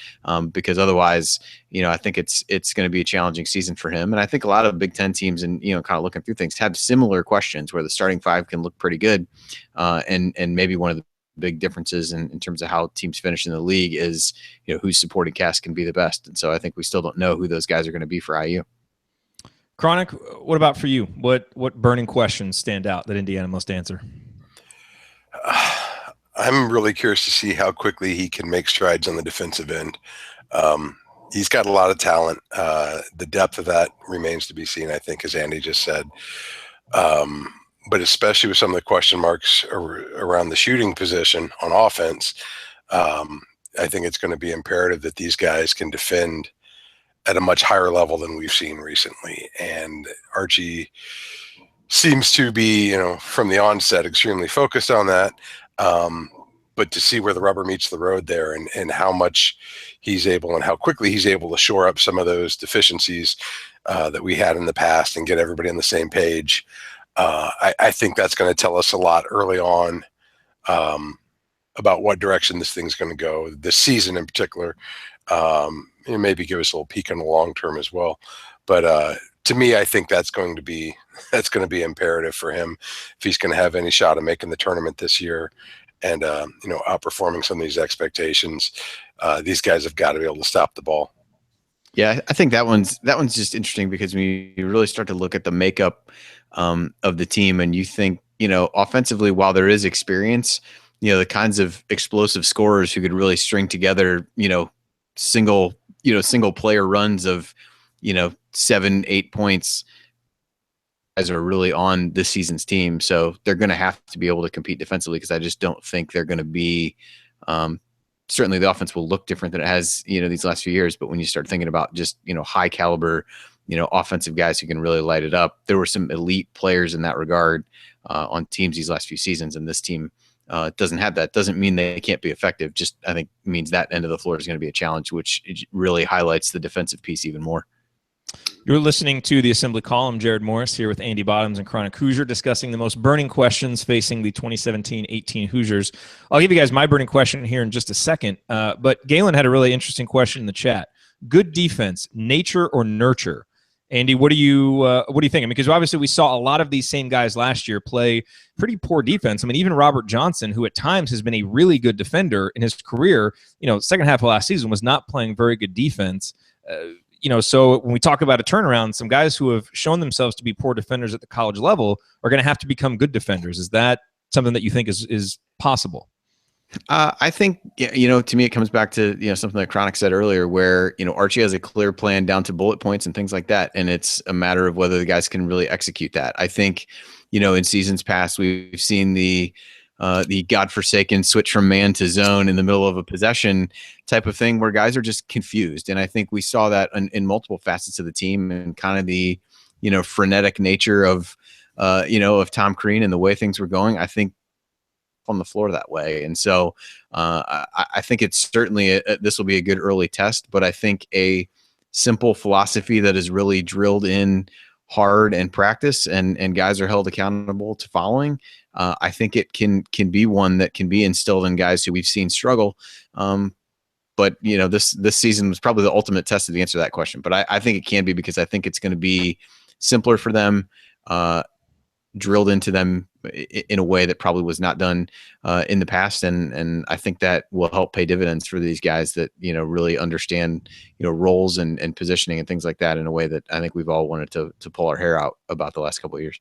Because otherwise, I think it's going to be a challenging season for him. And I think a lot of Big Ten teams and, kind of looking through things have similar questions where the starting 5 can look pretty good. And maybe one of the big differences in terms of how teams finish in the league is, whose supporting cast can be the best. And so I think we still don't know who those guys are going to be for IU. Chronic, what about for you? What burning questions stand out that Indiana must answer? I'm really curious to see how quickly he can make strides on the defensive end. He's got a lot of talent. The depth of that remains to be seen, I think, as Andy just said. But especially with some of the question marks around the shooting position on offense, I think it's going to be imperative that these guys can defend at a much higher level than we've seen recently. And Archie seems to be, from the onset, extremely focused on that. But to see where the rubber meets the road there and how much he's able and how quickly he's able to shore up some of those deficiencies that we had in the past and get everybody on the same page. I think that's going to tell us a lot early on about what direction this thing's going to go, this season in particular. Maybe give us a little peek in the long term as well. But to me, I think that's going to be imperative for him if he's going to have any shot of making the tournament this year and outperforming some of these expectations. These guys have got to be able to stop the ball. Yeah, I think that one's just interesting because when you really start to look at the makeup of the team and you think, offensively, while there is experience, the kinds of explosive scorers who could really string together, single player runs of, 7-8 points as are really on this season's team. So they're going to have to be able to compete defensively because I just don't think they're going to be, certainly the offense will look different than it has, these last few years. But when you start thinking about just, high caliber, offensive guys who can really light it up, there were some elite players in that regard on teams these last few seasons. And this team doesn't have that. Doesn't mean they can't be effective. Just, I think, means that end of the floor is going to be a challenge, which really highlights the defensive piece even more. You're listening to the Assembly Column. Jared Morris here with Andy Bottoms and Chronic Hoosier, discussing the most burning questions facing the 2017-18 Hoosiers. I'll give you guys my burning question here in just a second, but Galen had a really interesting question in the chat. Good defense, nature or nurture? Andy, what do you think? I mean, because obviously we saw a lot of these same guys last year play pretty poor defense. I mean, even Robert Johnson, who at times has been a really good defender in his career, second half of last season was not playing very good defense. So when we talk about a turnaround, some guys who have shown themselves to be poor defenders at the college level are going to have to become good defenders. Is that something that you think is possible? I think, to me, it comes back to, something that Chronic said earlier where, Archie has a clear plan down to bullet points and things like that. And it's a matter of whether the guys can really execute that. I think, in seasons past, we've seen the godforsaken switch from man to zone in the middle of a possession type of thing where guys are just confused. And I think we saw that in multiple facets of the team and kind of the, frenetic nature of Tom Crean and the way things were going. I think on the floor that way. And so I think it's certainly this will be a good early test, but I think a simple philosophy that is really drilled in hard and practice and guys are held accountable to following. I think it can be one that can be instilled in guys who we've seen struggle. But this season was probably the ultimate test of the answer to that question. But I think it can be because I think it's going to be simpler for them, drilled into them in a way that probably was not done in the past. And I think that will help pay dividends for these guys that, really understand, roles and positioning and things like that in a way that I think we've all wanted to pull our hair out about the last couple of years.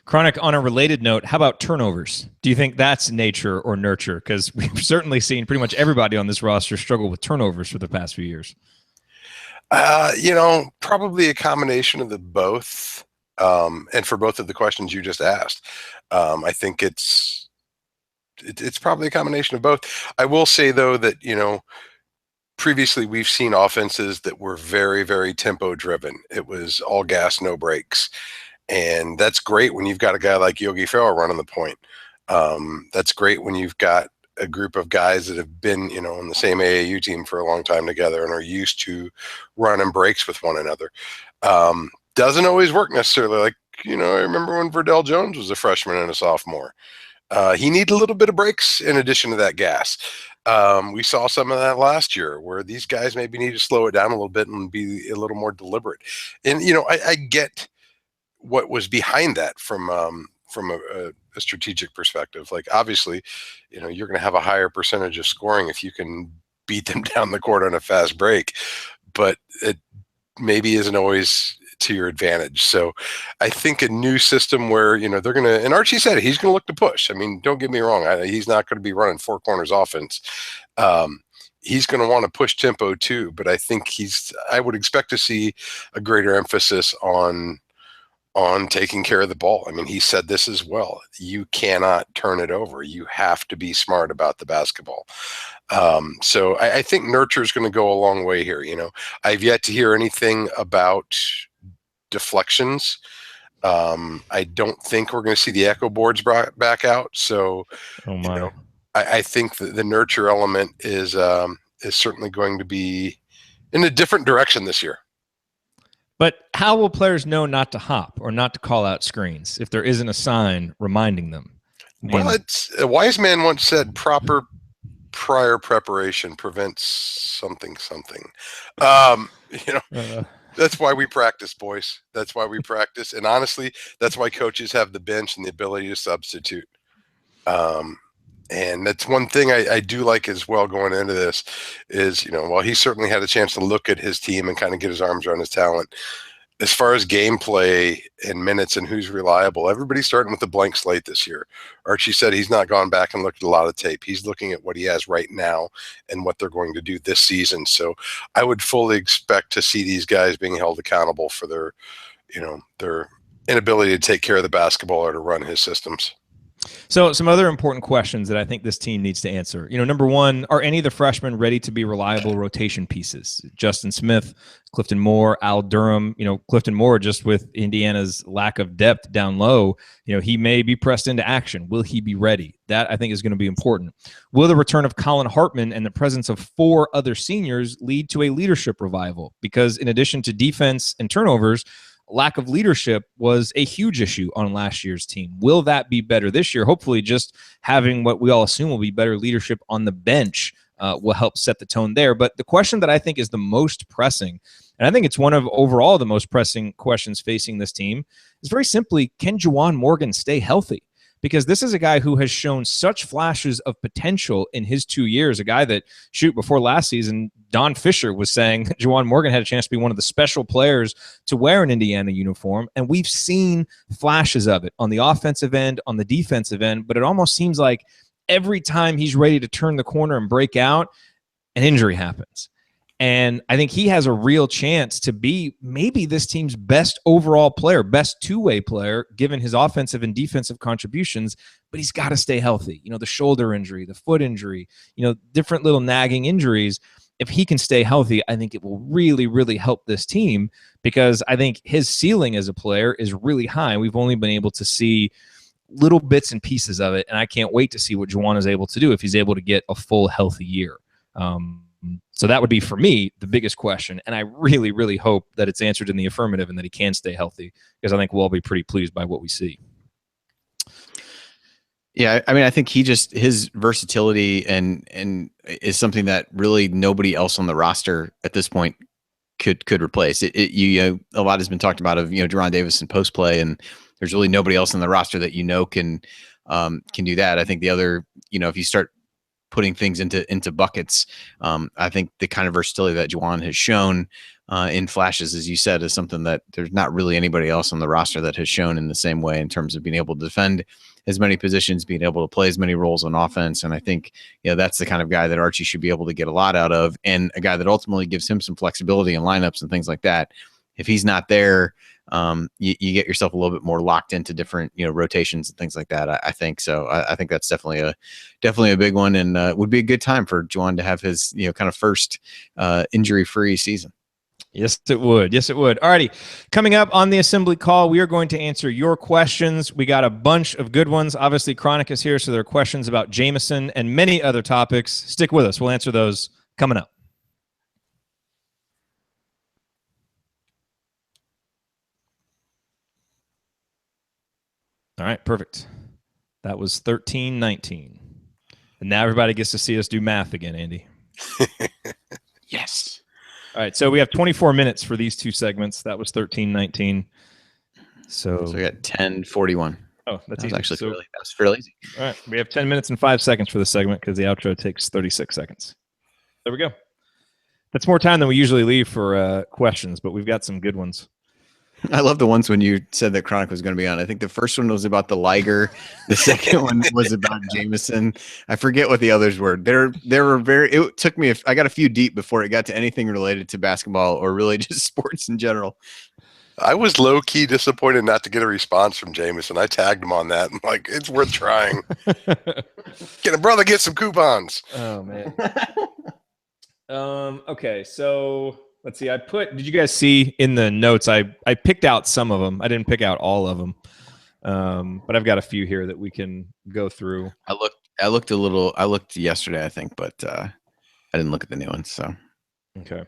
Chronic, on a related note, how about turnovers? Do you think that's nature or nurture? Because we've certainly seen pretty much everybody on this roster struggle with turnovers for the past few years. Probably a combination of the both. And for both of the questions you just asked, I think it's probably a combination of both. I will say, though, that, previously we've seen offenses that were very, very tempo driven. It was all gas, no brakes. And that's great when you've got a guy like Yogi Ferrell running the point. That's great when you've got a group of guys that have been, on the same AAU team for a long time together and are used to running breaks with one another. Doesn't always work necessarily. Like, I remember when Verdell Jones was a freshman and a sophomore. He needed a little bit of breaks in addition to that gas. We saw some of that last year where these guys maybe need to slow it down a little bit and be a little more deliberate. And, I get what was behind that from a strategic perspective. Like, obviously, you're going to have a higher percentage of scoring if you can beat them down the court on a fast break, but it maybe isn't always to your advantage. So I think a new system where, they're going to, and Archie said he's going to look to push. I mean, don't get me wrong. He's not going to be running four corners offense. He's going to want to push tempo too, but I think I would expect to see a greater emphasis on taking care of the ball. I mean, he said this as well. You cannot turn it over. You have to be smart about the basketball. So I think nurture is going to go a long way here. I've yet to hear anything about deflections. I don't think we're going to see the echo boards brought back out. So, I think that the nurture element is certainly going to be in a different direction this year. But how will players know not to hop or not to call out screens if there isn't a sign reminding them? Well, a wise man once said, proper prior preparation prevents something. That's why we practice, boys. That's why we practice. And honestly, that's why coaches have the bench and the ability to substitute. And that's one thing I do like as well going into this is, while he certainly had a chance to look at his team and kind of get his arms around his talent, as far as gameplay and minutes and who's reliable, everybody's starting with a blank slate this year. Archie said he's not gone back and looked at a lot of tape. He's looking at what he has right now and what they're going to do this season. So I would fully expect to see these guys being held accountable for their inability to take care of the basketball or to run his systems. So some other important questions that I think this team needs to answer. Number one, are any of the freshmen ready to be reliable rotation pieces? Justin Smith, Clifton Moore, Al Durham. Clifton Moore, just with Indiana's lack of depth down low, he may be pressed into action. Will he be ready? That, I think, is going to be important. Will the return of Colin Hartman and the presence of 4 other seniors lead to a leadership revival? Because in addition to defense and turnovers, lack of leadership was a huge issue on last year's team. Will that be better this year? Hopefully, just having what we all assume will be better leadership on the bench will help set the tone there. But the question that I think is the most pressing, and I think it's one of overall the most pressing questions facing this team, is very simply, can Juwan Morgan stay healthy? Because this is a guy who has shown such flashes of potential in his 2 years, a guy that, before last season, Don Fisher was saying Juwan Morgan had a chance to be one of the special players to wear an Indiana uniform, and we've seen flashes of it on the offensive end, on the defensive end, but it almost seems like every time he's ready to turn the corner and break out, an injury happens. And I think he has a real chance to be maybe this team's best overall player, best two-way player, given his offensive and defensive contributions, but he's got to stay healthy. The shoulder injury, the foot injury, different little nagging injuries. If he can stay healthy, I think it will really, really help this team, because I think his ceiling as a player is really high. We've only been able to see little bits and pieces of it, and I can't wait to see what Juwan is able to do if he's able to get a full healthy year. So that would be, for me, the biggest question, and I really, really hope that it's answered in the affirmative and that he can stay healthy, because I think we'll all be pretty pleased by what we see. Yeah, I mean, I think his versatility and is something that really nobody else on the roster at this point could replace. A lot has been talked about of Deron Davis in post play, and there's really nobody else on the roster that can do that. I think the other, if you start putting things into buckets, I think the kind of versatility that Juwan has shown in flashes, as you said, is something that there's not really anybody else on the roster that has shown in the same way, in terms of being able to defend as many positions, being able to play as many roles on offense. And I think, that's the kind of guy that Archie should be able to get a lot out of, and a guy that ultimately gives him some flexibility in lineups and things like that. If he's not there, you get yourself a little bit more locked into different, rotations and things like that. I think so. I think that's definitely a big one, and would be a good time for Juwan to have his, kind of first injury-free season. Yes, it would. Yes, it would. All righty. Coming up on the assembly call, we are going to answer your questions. We got a bunch of good ones. Obviously, Chronic is here, so there are questions about Jameson and many other topics. Stick with us. We'll answer those coming up. All right, perfect. That was 13-19. And now everybody gets to see us do math again, Andy. Yes. All right, so we have 24 minutes for these two segments. That was 13-19. So we got 10:41. Oh, that's easy. Actually so, that's fairly easy. All right, we have 10 minutes and 5 seconds for the segment, because the outro takes 36 seconds. There we go. That's more time than we usually leave for questions, but we've got some good ones. I love the ones when you said that Chronic was going to be on. I think the first one was about the Liger. The second one was about Jameson. I forget what the others were. They were very. It took me. I got a few deep before it got to anything related to basketball or really just sports in general. I was low key disappointed not to get a response from Jameson. I tagged him on that. I'm like, it's worth trying. Get some coupons. Oh man. Okay, so. Let's see. Did you guys see in the notes? I picked out some of them. I didn't pick out all of them, but I've got a few here that we can go through. I looked yesterday, I think, but I didn't look at the new ones. So okay,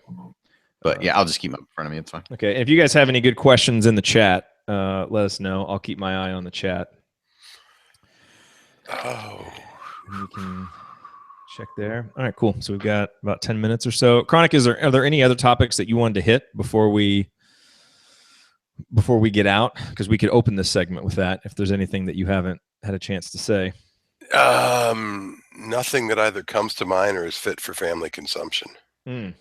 but yeah, I'll just keep them up in front of me. It's fine. Okay, and if you guys have any good questions in the chat, let us know. I'll keep my eye on the chat. Oh, we can check there. All right, cool. So we've got about 10 minutes or so. Chronic, are there any other topics that you wanted to hit before we get out? Because we could open this segment with that if there's anything that you haven't had a chance to say. Nothing that either comes to mind or is fit for family consumption. We'll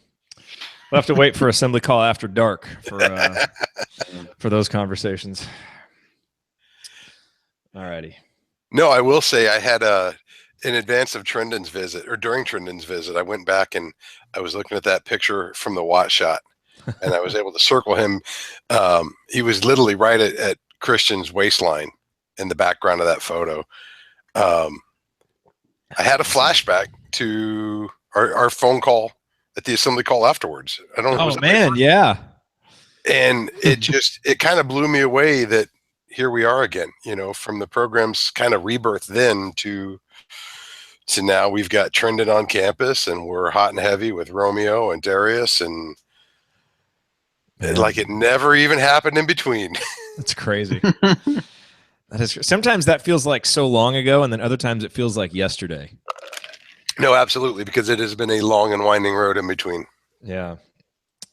have to wait for assembly call after dark for those conversations. All righty. No, I will say I had in advance of Trendon's visit, or during Trendon's visit, I went back and I was looking at that picture from the Watt shot, and I was able to circle him. He was literally right at Christian's waistline in the background of that photo. I had a flashback to our phone call at the assembly call afterwards. I don't know. Oh man, yeah. And it kind of blew me away that here we are again, from the program's kind of rebirth then to now we've got Trendon on campus and we're hot and heavy with Romeo and Darius and like it never even happened in between. That's crazy. Sometimes that feels like so long ago, and then other times it feels like yesterday. No, absolutely, because it has been a long and winding road in between. Yeah.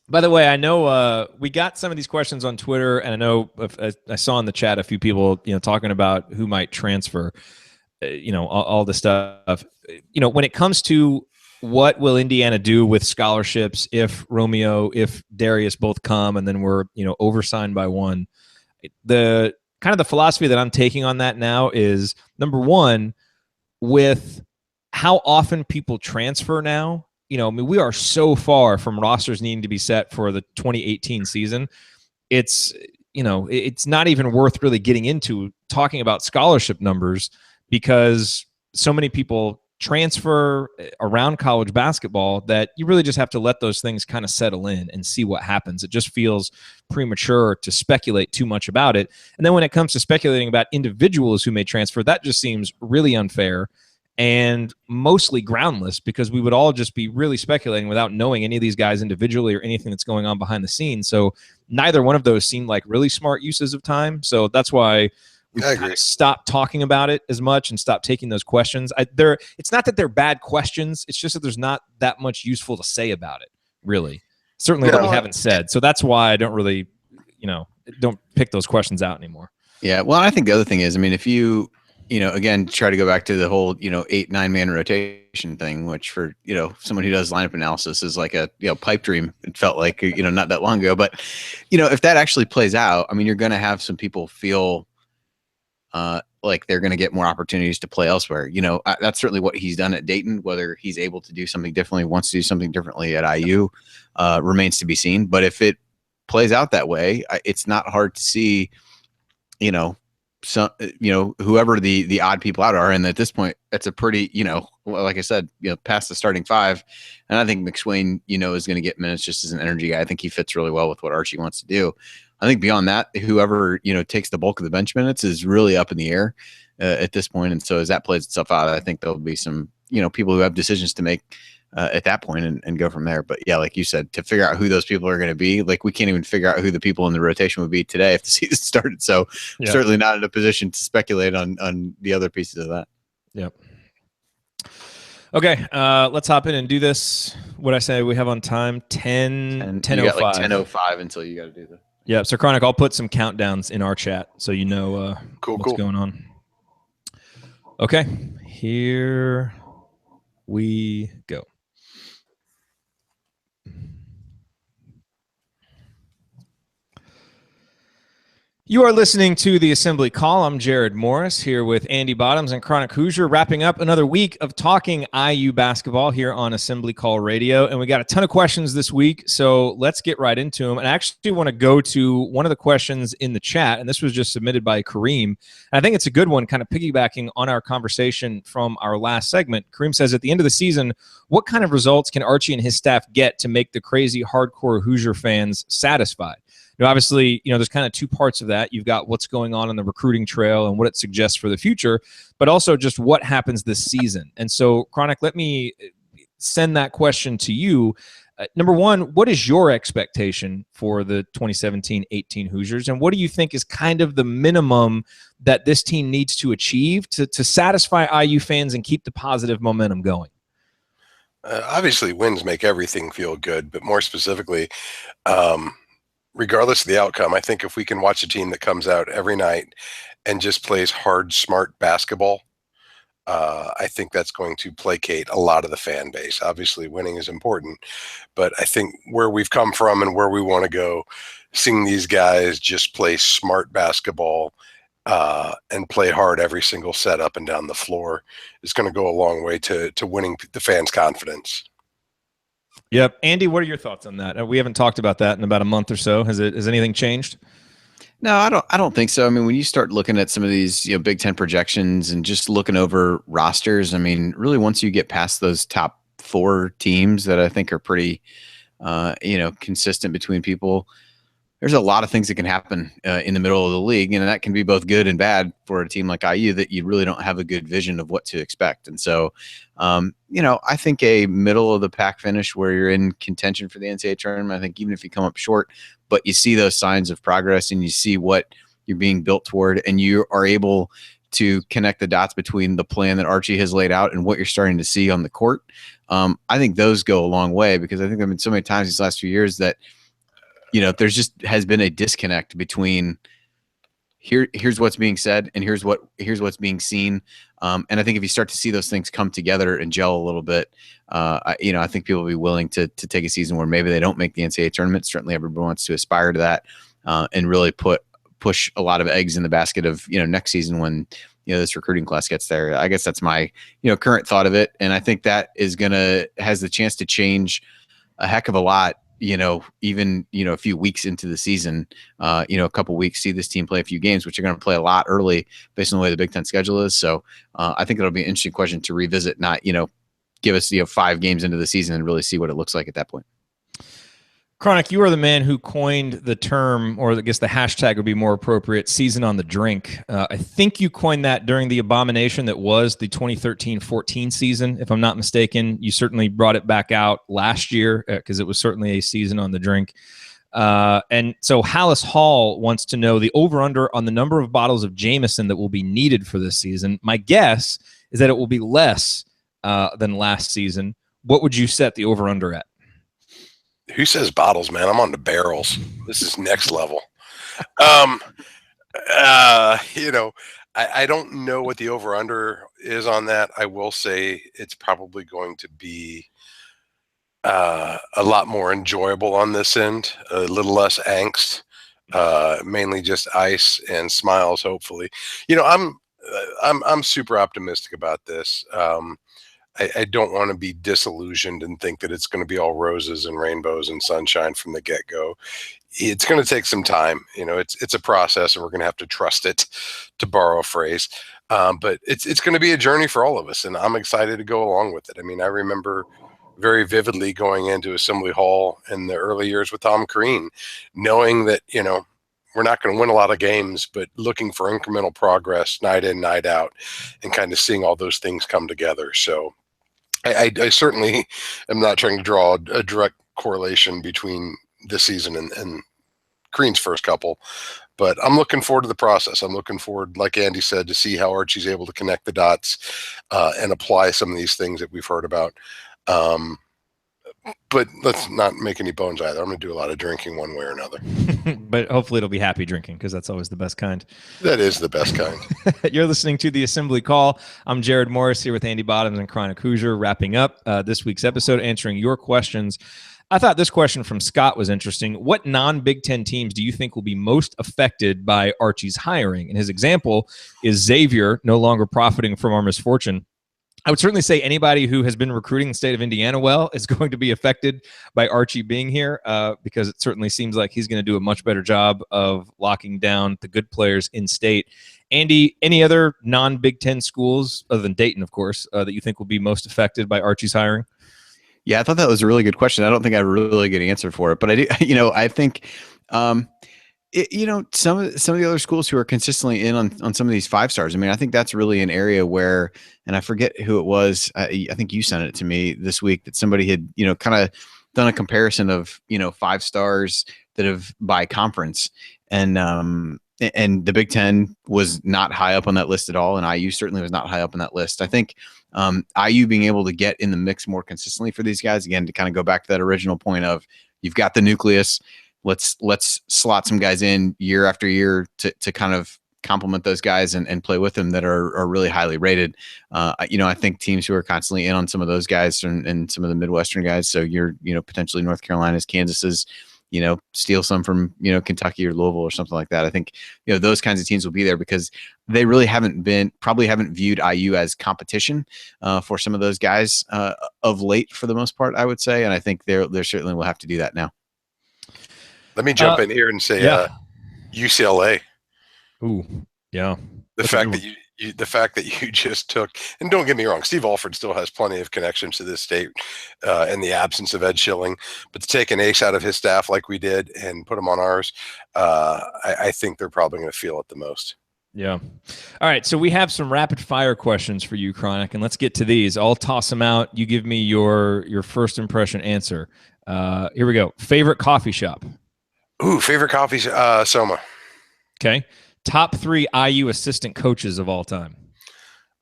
By the way, I know we got some of these questions on Twitter, and I know I saw in the chat a few people, talking about who might transfer, all the stuff. When it comes to what will Indiana do with scholarships if Romeo, if Darius both come, and then we're, oversigned by one, the kind of the philosophy that I'm taking on that now is, number one, with how often people transfer now. We are so far from rosters needing to be set for the 2018 season. It's not even worth really getting into talking about scholarship numbers because so many people transfer around college basketball that you really just have to let those things kind of settle in and see what happens. It just feels premature to speculate too much about it. And then when it comes to speculating about individuals who may transfer, that just seems really unfair and mostly groundless because we would all just be really speculating without knowing any of these guys individually or anything that's going on behind the scenes. So neither one of those seemed like really smart uses of time. So that's why we kind of stopped talking about it as much and stopped taking those questions. It's not that they're bad questions. It's just that there's not that much useful to say about it, really. Certainly that we haven't said. So that's why I don't really, don't pick those questions out anymore. Yeah. Well, I think the other thing is, if you, again, try to go back to the whole, 8-9 man rotation thing, which for, someone who does lineup analysis is like a, pipe dream. It felt like, not that long ago, but, if that actually plays out, you're going to have some people feel like they're going to get more opportunities to play elsewhere. That's certainly what he's done at Dayton. Whether he's able to do something differently, wants to do something differently at IU, remains to be seen. But if it plays out that way, it's not hard to see, whoever the odd people out are. And at this point, it's a pretty, like I said, past the starting five. And I think McSwain, is going to get minutes just as an energy guy. I think he fits really well with what Archie wants to do. I think beyond that, whoever, takes the bulk of the bench minutes is really up in the air at this point. And so as that plays itself out, I think there'll be some, people who have decisions to make at that point and go from there. But yeah, like you said, to figure out who those people are going to be, like we can't even figure out who the people in the rotation would be today if the season started. So certainly not in a position to speculate on the other pieces of that. Yep. Okay, let's hop in and do this. What I say we have on time, 10:05. 10:05 until you got to do the. Yeah, so Chronic, I'll put some countdowns in our chat so what's going on. Okay, here we go. You are listening to the Assembly Call. I'm Jared Morris here with Andy Bottoms and Chronic Hoosier, wrapping up another week of talking IU basketball here on Assembly Call Radio. And we got a ton of questions this week, so let's get right into them. And I actually want to go to one of the questions in the chat, and this was just submitted by Kareem. And I think it's a good one, kind of piggybacking on our conversation from our last segment. Kareem says, at the end of the season, what kind of results can Archie and his staff get to make the crazy hardcore Hoosier fans satisfied? Obviously, there's kind of two parts of that. You've got what's going on the recruiting trail and what it suggests for the future, but also just what happens this season. And so, Chronic, let me send that question to you. Number one, what is your expectation for the 2017-18 Hoosiers? And what do you think is kind of the minimum that this team needs to achieve to satisfy IU fans and keep the positive momentum going? Obviously, wins make everything feel good, but more specifically, regardless of the outcome, I think if we can watch a team that comes out every night and just plays hard, smart basketball, I think that's going to placate a lot of the fan base. Obviously, winning is important, but I think where we've come from and where we want to go, seeing these guys just play smart basketball and play hard every single set up and down the floor is going to go a long way to winning the fans' confidence. Yep. Andy, what are your thoughts on that? We haven't talked about that in about a month or so. Has anything changed? No, I don't think so. I mean, when you start looking at some of these, Big Ten projections and just looking over rosters, I mean, really once you get past those top 4 teams that I think are pretty, consistent between people, there's a lot of things that can happen in the middle of the league, and that can be both good and bad for a team like IU that you really don't have a good vision of what to expect. And so, I think a middle of the pack finish where you're in contention for the NCAA tournament, I think even if you come up short, but you see those signs of progress and you see what you're being built toward, and you are able to connect the dots between the plan that Archie has laid out and what you're starting to see on the court. I think those go a long way, because I think there have been so many times these last few years that there's just has been a disconnect between here's what's being said and here's what's being seen. And I think if you start to see those things come together and gel a little bit, I think people will be willing to take a season where maybe they don't make the NCAA tournament. Certainly everyone wants to aspire to that, and really push a lot of eggs in the basket of, next season when, this recruiting class gets there. I guess that's my, current thought of it. And I think that has the chance to change a heck of a lot, even, a few weeks into the season, a couple weeks, see this team play a few games, which are going to play a lot early based on the way the Big Ten schedule is. So I think it'll be an interesting question to revisit, not, give us, 5 games into the season and really see what it looks like at that point. Chronic, you are the man who coined the term, or I guess the hashtag would be more appropriate, season on the drink. I think you coined that during the abomination that was the 2013-14 season, if I'm not mistaken. You certainly brought it back out last year because it was certainly a season on the drink. And so Hallis Hall wants to know the over-under on the number of bottles of Jameson that will be needed for this season. My guess is that it will be less than last season. What would you set the over-under at? Who says bottles, man? I'm on the barrels. This is next level. I don't know what the over-under is on that. I will say it's probably going to be a lot more enjoyable on this end, a little less angst, mainly just ice and smiles, hopefully. I'm super optimistic about this. I don't want to be disillusioned and think that it's going to be all roses and rainbows and sunshine from the get-go. It's going to take some time. It's a process, and we're going to have to trust it, to borrow a phrase. But it's going to be a journey for all of us, and I'm excited to go along with it. I mean, I remember very vividly going into Assembly Hall in the early years with Tom Crean, knowing that, we're not going to win a lot of games, but looking for incremental progress night in, night out, and kind of seeing all those things come together. So I certainly am not trying to draw a direct correlation between this season and Crean's first couple, but I'm looking forward to the process. I'm looking forward, like Andy said, to see how Archie's able to connect the dots and apply some of these things that we've heard about. But let's not make any bones either. I'm going to do a lot of drinking one way or another. But hopefully it'll be happy drinking, because that's always the best kind. That is the best kind. You're listening to The Assembly Call. I'm Jared Morris here with Andy Bottoms and Chronic Hoosier, wrapping up this week's episode, answering your questions. I thought this question from Scott was interesting. What non-Big Ten teams do you think will be most affected by Archie's hiring? And his example is Xavier no longer profiting from our misfortune. I would certainly say anybody who has been recruiting the state of Indiana well is going to be affected by Archie being here, because it certainly seems like he's going to do a much better job of locking down the good players in state. Andy, any other non-Big Ten schools, other than Dayton, of course, that you think will be most affected by Archie's hiring? Yeah, I thought that was a really good question. I don't think I have a really good answer for it, but I do. I think some of the other schools who are consistently in on some of these 5 stars. I mean, I think that's really an area where, and I forget who it was. I think you sent it to me this week, that somebody had, kind of done a comparison of, 5 stars that have by conference, and the Big Ten was not high up on that list at all. And IU certainly was not high up on that list. I think IU being able to get in the mix more consistently for these guys, again, to kind of go back to that original point of, you've got the nucleus. Let's slot some guys in year after year to kind of complement those guys and play with them that are really highly rated. I think teams who are constantly in on some of those guys and some of the Midwestern guys. So you're, potentially North Carolina's, Kansas's, steal some from, Kentucky or Louisville or something like that. I think, those kinds of teams will be there because they really haven't viewed IU as competition for some of those guys of late, for the most part, I would say. And I think they certainly will have to do that now. Let me jump in here and say, yeah. UCLA. Ooh, yeah. The fact that you just took, and don't get me wrong, Steve Alford still has plenty of connections to this state in the absence of Ed Schilling, but to take an ace out of his staff like we did and put him on ours, I think they're probably going to feel it the most. Yeah. All right. So we have some rapid fire questions for you, Chronic, and let's get to these. I'll toss them out. You give me your first impression answer. Here we go. Favorite coffee shop? Ooh, favorite coffee Soma. Okay. Top 3 IU assistant coaches of all time.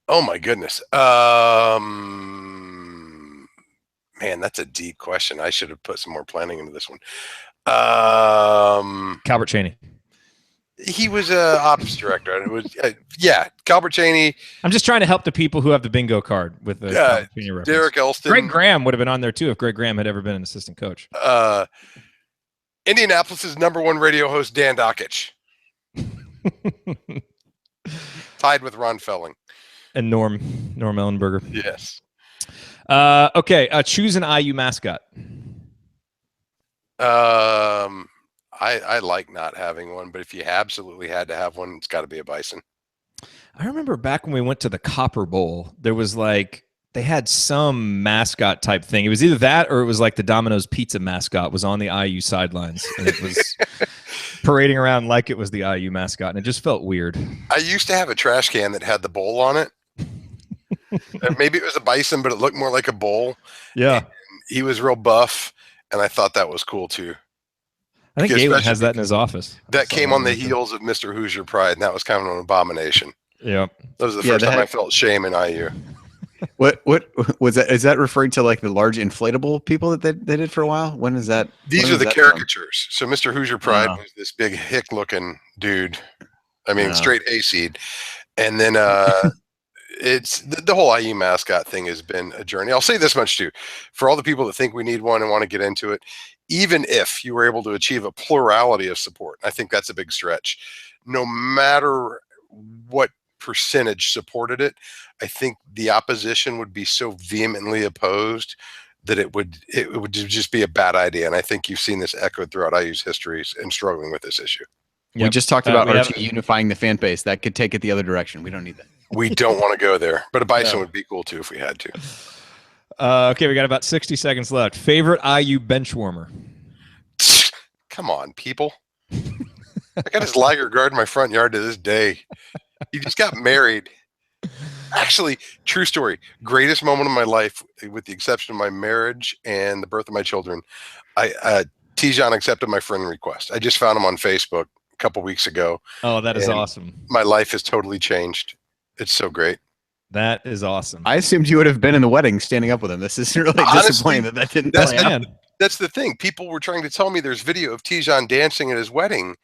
Oh my goodness. Man, that's a deep question. I should have put some more planning into this one. Calbert Chaney. He was a ops director. It was Calbert Chaney. I'm just trying to help the people who have the bingo card with the Derek Elston. Greg Graham would have been on there too if Greg Graham had ever been an assistant coach. Indianapolis's #1 radio host Dan Dockich. Tied with Ron Felling and Norm Ellenberger. Yes. Okay. Choose an IU mascot. I like not having one, but if you absolutely had to have one, it's got to be a bison. I remember back when we went to the Copper Bowl, there was they had some mascot type thing. It was either that or it was like the Domino's pizza mascot was on the IU sidelines and it was parading around like it was the IU mascot, and it just felt weird. I used to have a trash can that had the bowl on it. Maybe it was a bison, but it looked more like a bowl. Yeah. And he was real buff, and I thought that was cool too. I think Galen has that in his office. That came on the heels of Mr. Hoosier Pride, and that was kind of an abomination. Yeah. That was the first time I felt shame in IU. What was that? Is that referring to like the large inflatable people that they did for a while? When is that? These are the caricatures. So Mr. Hoosier Pride was this big hick looking dude. I mean, straight hayseed. And then it's the whole IU mascot thing has been a journey. I'll say this much too. For all the people that think we need one and want to get into it, even if you were able to achieve a plurality of support, I think that's a big stretch. No matter what percentage supported it, I think the opposition would be so vehemently opposed that it would just be a bad idea. And I think you've seen this echoed throughout IU's history in struggling with this issue. Yep. We just talked about Archie unifying the fan base. That could take it the other direction. We don't need that. We don't want to go there, but a bison would be cool too if we had to. Okay, we got about 60 seconds left. Favorite IU bench warmer? Come on, people. I got his Liger guard in my front yard to this day. He just got married. Actually, true story. Greatest moment of my life, with the exception of my marriage and the birth of my children. Tijan accepted my friend request. I just found him on Facebook a couple weeks ago. Oh, that is awesome. My life has totally changed. It's so great. That is awesome. I assumed you would have been in the wedding standing up with him. This is really disappointing that didn't play out. That's the thing. People were trying to tell me there's video of Tijan dancing at his wedding.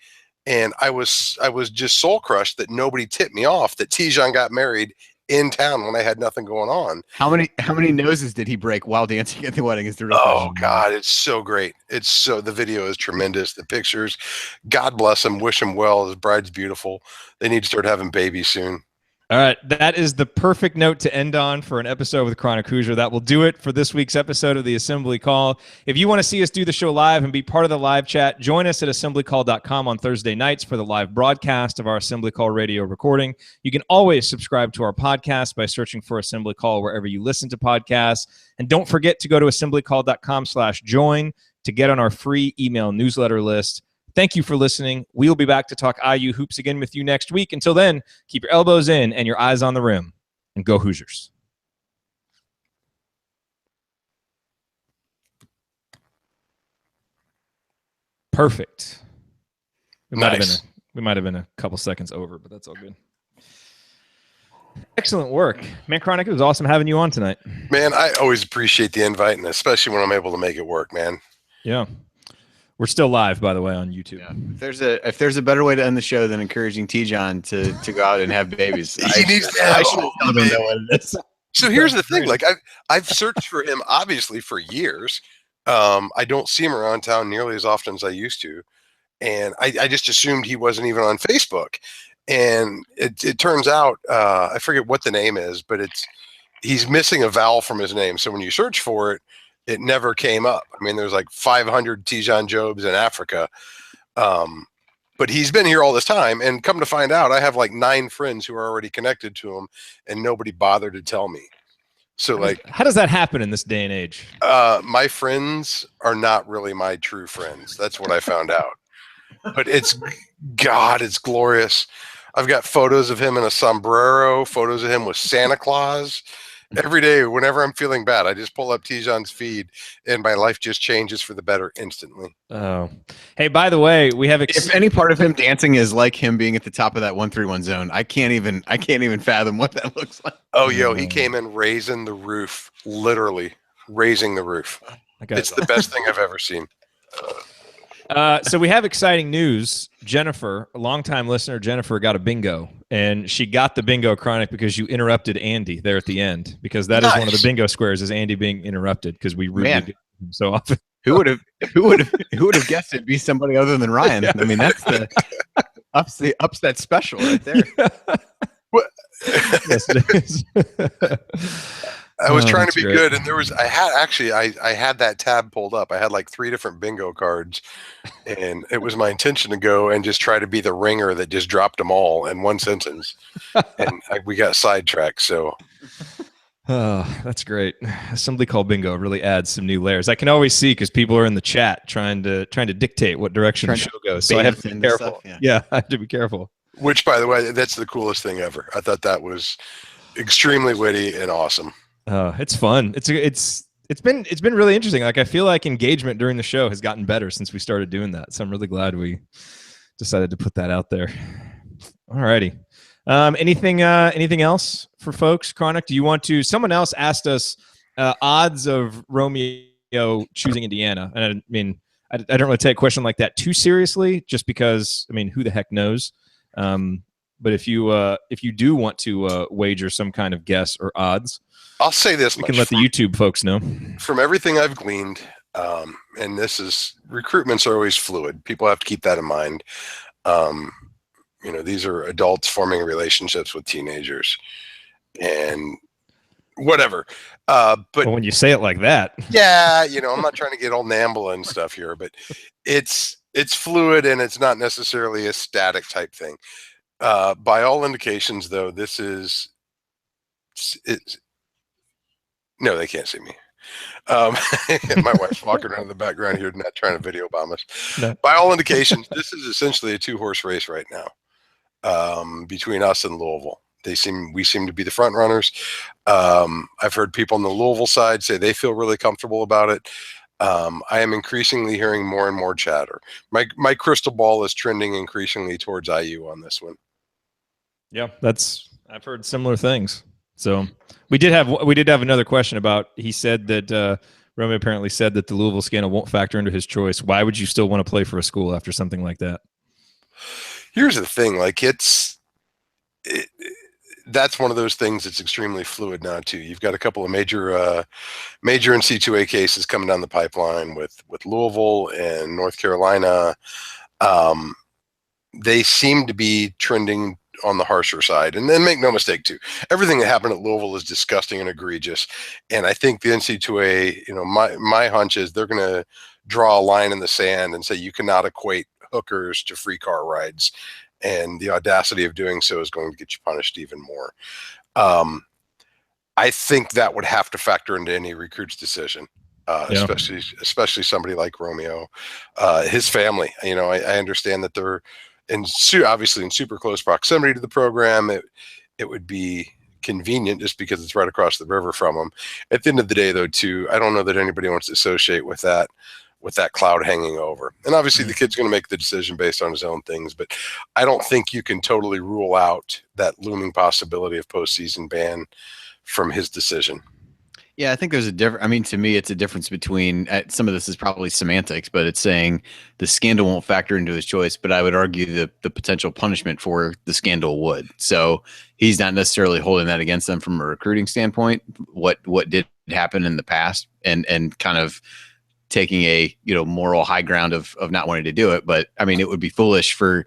And I was just soul crushed that nobody tipped me off that Tijan got married in town when I had nothing going on. How many noses did he break while dancing at the wedding? Is the real question. God, it's so great. The video is tremendous. The pictures, God bless him. Wish him well. His bride's beautiful. They need to start having babies soon. All right, that is the perfect note to end on for an episode with Chronic Hoosier. That will do it for this week's episode of the Assembly Call. If you want to see us do the show live and be part of the live chat, join us at assemblycall.com on Thursday nights for the live broadcast of our Assembly Call radio recording. You can always subscribe to our podcast by searching for Assembly Call wherever you listen to podcasts. And don't forget to go to assemblycall.com/join to get on our free email newsletter list. Thank you for listening. We'll be back to talk IU hoops again with you next week. Until then, keep your elbows in and your eyes on the rim. And go Hoosiers. Perfect. We might have been a couple seconds over, but that's all good. Excellent work. Man, Chronic, it was awesome having you on tonight. Man, I always appreciate the invite, and especially when I'm able to make it work, man. Yeah. We're still live, by the way, on YouTube. Yeah. If there's a better way to end the show than encouraging Tijan to go out and have babies, he needs to have So here's the thing: like I've searched for him obviously for years. I don't see him around town nearly as often as I used to, and I just assumed he wasn't even on Facebook. And it turns out I forget what the name is, but he's missing a vowel from his name. So when you search for it, it never came up. I mean, there's like 500 Tijan Jobs in Africa. But he's been here all this time, and come to find out, I have like 9 friends who are already connected to him, and nobody bothered to tell me. So how does that happen in this day and age? My friends are not really my true friends. That's what I found out. But it's glorious. I've got photos of him in a sombrero, photos of him with Santa Claus. Every day, whenever I'm feeling bad, I just pull up Tijan's feed, and my life just changes for the better instantly. Oh, hey! By the way, we have. If any part of him dancing is like him being at the top of that 131 zone, I can't even fathom what that looks like. Oh, he came in raising the roof, literally raising the roof. It's the best thing I've ever seen. So we have exciting news. Jennifer, a longtime listener, Jennifer got a bingo, and she got the bingo chronic because you interrupted Andy there at the end, because that is one of the bingo squares is Andy being interrupted because we rudely do him so often. Who would have guessed it'd be somebody other than Ryan? Yeah. I mean, that's the upset special right there. Yes, it is. I was trying to be great. good, and I had that tab pulled up. I had like 3 different bingo cards, and it was my intention to go and just try to be the ringer that just dropped them all in one sentence, and we got sidetracked. So, oh, that's great. Assembly call bingo really adds some new layers. I can always see because people are in the chat trying to dictate what direction the show goes. So I have to be careful. Stuff, yeah, I have to be careful. which, by the way, that's the coolest thing ever. I thought that was extremely witty and awesome. It's fun. It's been really interesting. Like I feel like engagement during the show has gotten better since we started doing that. So I'm really glad we decided to put that out there. Alrighty. Anything else for folks? Chronic, do you want to? Someone else asked us odds of Romeo choosing Indiana, and I mean I don't really take a question like that too seriously, just because I mean who the heck knows. But if you do want to wager some kind of guess or odds, I'll say this we much. can let the YouTube folks know. From everything I've gleaned, and recruitments are always fluid. People have to keep that in mind. These are adults forming relationships with teenagers and whatever. But when you say it like that, yeah, I'm not trying to get all NAMBLA and stuff here, but it's fluid and it's not necessarily a static type thing. By all indications, though, no, they can't see me. My wife's walking around in the background here, not trying to video bomb us. No. By all indications, this is essentially a 2-horse race right now, between us and Louisville. We seem to be the front runners. I've heard people on the Louisville side say they feel really comfortable about it. I am increasingly hearing more and more chatter. My crystal ball is trending increasingly towards IU on this one. Yeah, I've heard similar things. So we did have another question about. He said that Romeo apparently said that the Louisville scandal won't factor into his choice. Why would you still want to play for a school after something like that? Here's the thing: like that's one of those things that's extremely fluid now too. You've got a couple of major NC2A cases coming down the pipeline with Louisville and North Carolina. They seem to be trending on the harsher side. And then make no mistake too, everything that happened at Louisville is disgusting and egregious. And I think the NC2A, my hunch is they're going to draw a line in the sand and say you cannot equate hookers to free car rides. And the audacity of doing so is going to get you punished even more. I think that would have to factor into any recruit's decision, especially somebody like Romeo, his family. I understand that they're obviously in super close proximity to the program. It would be convenient just because it's right across the river from them. At the end of the day, though, too, I don't know that anybody wants to associate with that cloud hanging over. And obviously the kid's going to make the decision based on his own things, but I don't think you can totally rule out that looming possibility of postseason ban from his decision. Yeah, I think there's to me, it's a difference between some of this is probably semantics, but it's saying the scandal won't factor into his choice. But I would argue that the potential punishment for the scandal would. So he's not necessarily holding that against them from a recruiting standpoint. What did happen in the past, and kind of taking a moral high ground of not wanting to do it. But I mean, it would be foolish for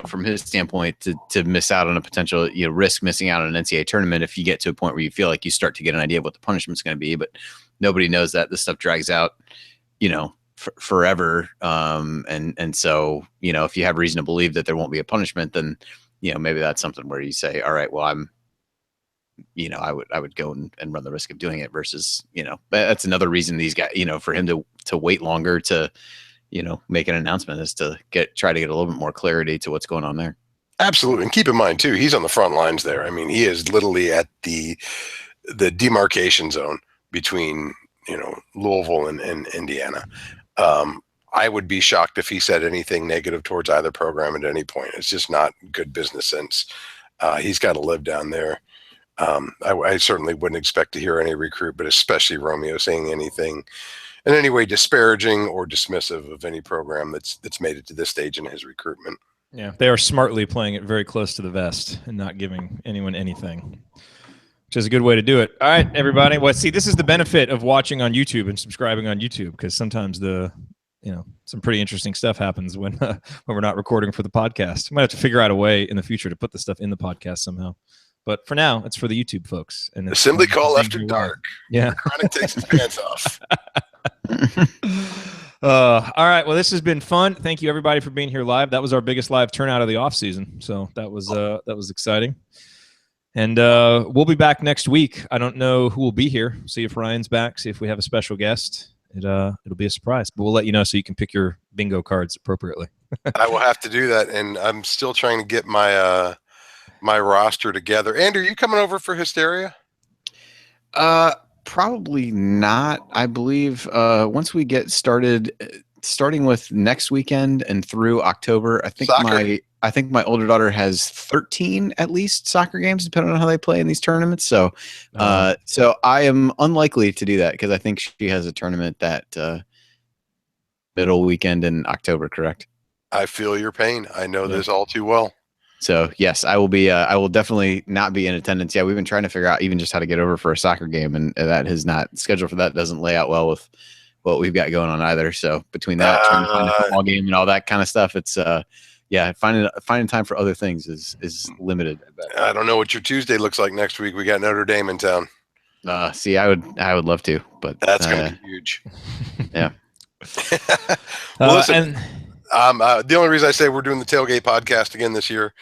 from his standpoint to miss out on a potential, risk missing out on an NCAA tournament if you get to a point where you feel like you start to get an idea of what the punishment's going to be, but nobody knows that. This stuff drags out, forever. And so, if you have reason to believe that there won't be a punishment, then, maybe that's something where you say, all right, well, I would go and run the risk of doing it versus, but that's another reason these guys, for him to wait longer to, make an announcement is to try to get a little bit more clarity to what's going on there. Absolutely. And keep in mind too, he's on the front lines there. I mean, he is literally at the demarcation zone between, Louisville and Indiana. I would be shocked if he said anything negative towards either program at any point. It's just not good business sense. He's got to live down there. I certainly wouldn't expect to hear any recruit, but especially Romeo, saying anything in any way disparaging or dismissive of any program that's made it to this stage in his recruitment. Yeah, they are smartly playing it very close to the vest and not giving anyone anything, which is a good way to do it. All right, everybody. Well, see, this is the benefit of watching on YouTube and subscribing on YouTube, because sometimes some pretty interesting stuff happens when we're not recording for the podcast. We might have to figure out a way in the future to put the stuff in the podcast somehow. But for now, it's for the YouTube folks. And Assembly call after dark. Yeah. Chronic takes his pants off. All right. Well, this has been fun. Thank you, everybody, for being here live. That was our biggest live turnout of the off season, so that was exciting. And we'll be back next week. I don't know who will be here. See if Ryan's back. See if we have a special guest. It'll be a surprise, but we'll let you know so you can pick your bingo cards appropriately. I will have to do that, and I'm still trying to get my my roster together. Andrew, you coming over for Hysteria? Probably not. I believe once we get started, starting with next weekend and through October, I think my older daughter has 13 at least soccer games, depending on how they play in these tournaments. So, so I am unlikely to do that because I think she has a tournament that middle weekend in October. Correct? I feel your pain. I know this all too well. So yes, I will be. I will definitely not be in attendance. Yeah, we've been trying to figure out even just how to get over for a soccer game, and that has not scheduled for that. Doesn't lay out well with what we've got going on either. So between that, trying to find a football game and all that kind of stuff, it's finding time for other things is limited. I don't know what your Tuesday looks like next week. We got Notre Dame in town. See, I would love to, but that's going to be huge. Yeah. Well, listen. The only reason I say we're doing the tailgate podcast again this year,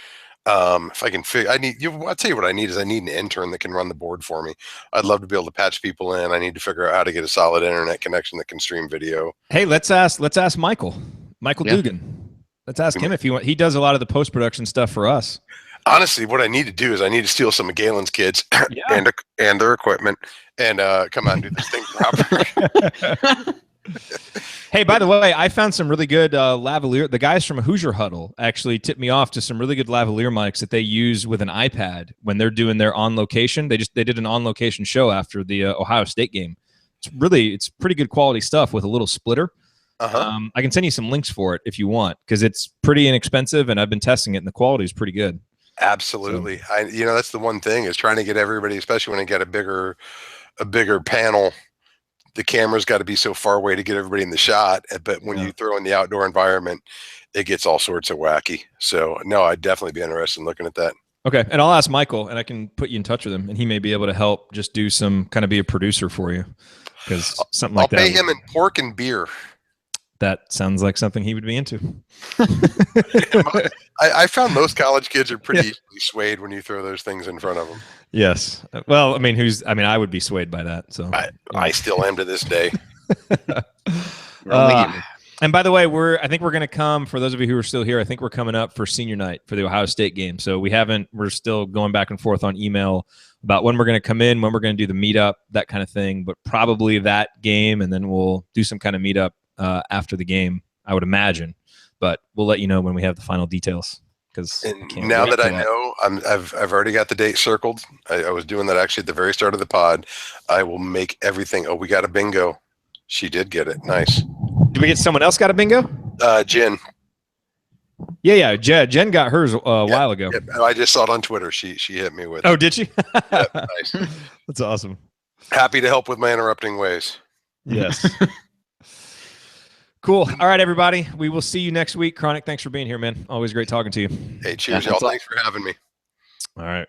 if I can figure, I'll tell you what I need is I need an intern that can run the board for me. I'd love to be able to patch people in. I need to figure out how to get a solid internet connection that can stream video. Hey, let's ask Michael Dugan. Let's ask him if he does a lot of the post-production stuff for us. Honestly, what I need to do is I need to steal some of Galen's kids and their equipment and come out and do this thing properly. Hey, by the way, I found some really good lavalier. The guys from Hoosier Huddle actually tipped me off to some really good lavalier mics that they use with an iPad when they're doing their on location. They did an on location show after the Ohio State game. It's pretty good quality stuff with a little splitter. I can send you some links for it if you want, because it's pretty inexpensive and I've been testing it and the quality is pretty good. Absolutely. So, that's the one thing is trying to get everybody, especially when I get a bigger panel. The camera's got to be so far away to get everybody in the shot. But when you throw in the outdoor environment, it gets all sorts of wacky. So no, I'd definitely be interested in looking at that. Okay. And I'll ask Michael and I can put you in touch with him and he may be able to help just do some kind of be a producer for you. Because something like that. I'll pay him in pork and beer. That sounds like something he would be into. I found most college kids are pretty easily swayed when you throw those things in front of them. Yes. Well, I would be swayed by that. So I still am to this day. And by the way, I think we're going to come, for those of you who are still here, I think we're coming up for senior night for the Ohio State game. So we're still going back and forth on email about when we're going to come in, when we're going to do the meetup, that kind of thing, but probably that game. And then we'll do some kind of meetup after the game, I would imagine, but we'll let you know when we have the final details. Because now that I know, I've already got the date circled. I was doing that actually at the very start of the pod. I will make everything. Oh, we got a bingo. She did get it. Nice. Did we get someone else got a bingo? Jen. Yeah. Jen got hers a while ago. Yeah, I just saw it on Twitter. She hit me with. Oh, did she? Nice. That's awesome. Happy to help with my interrupting ways. Yes. Cool. All right, everybody. We will see you next week. Chronic, thanks for being here, man. Always great talking to you. Hey, cheers, y'all. Thanks for having me. All right.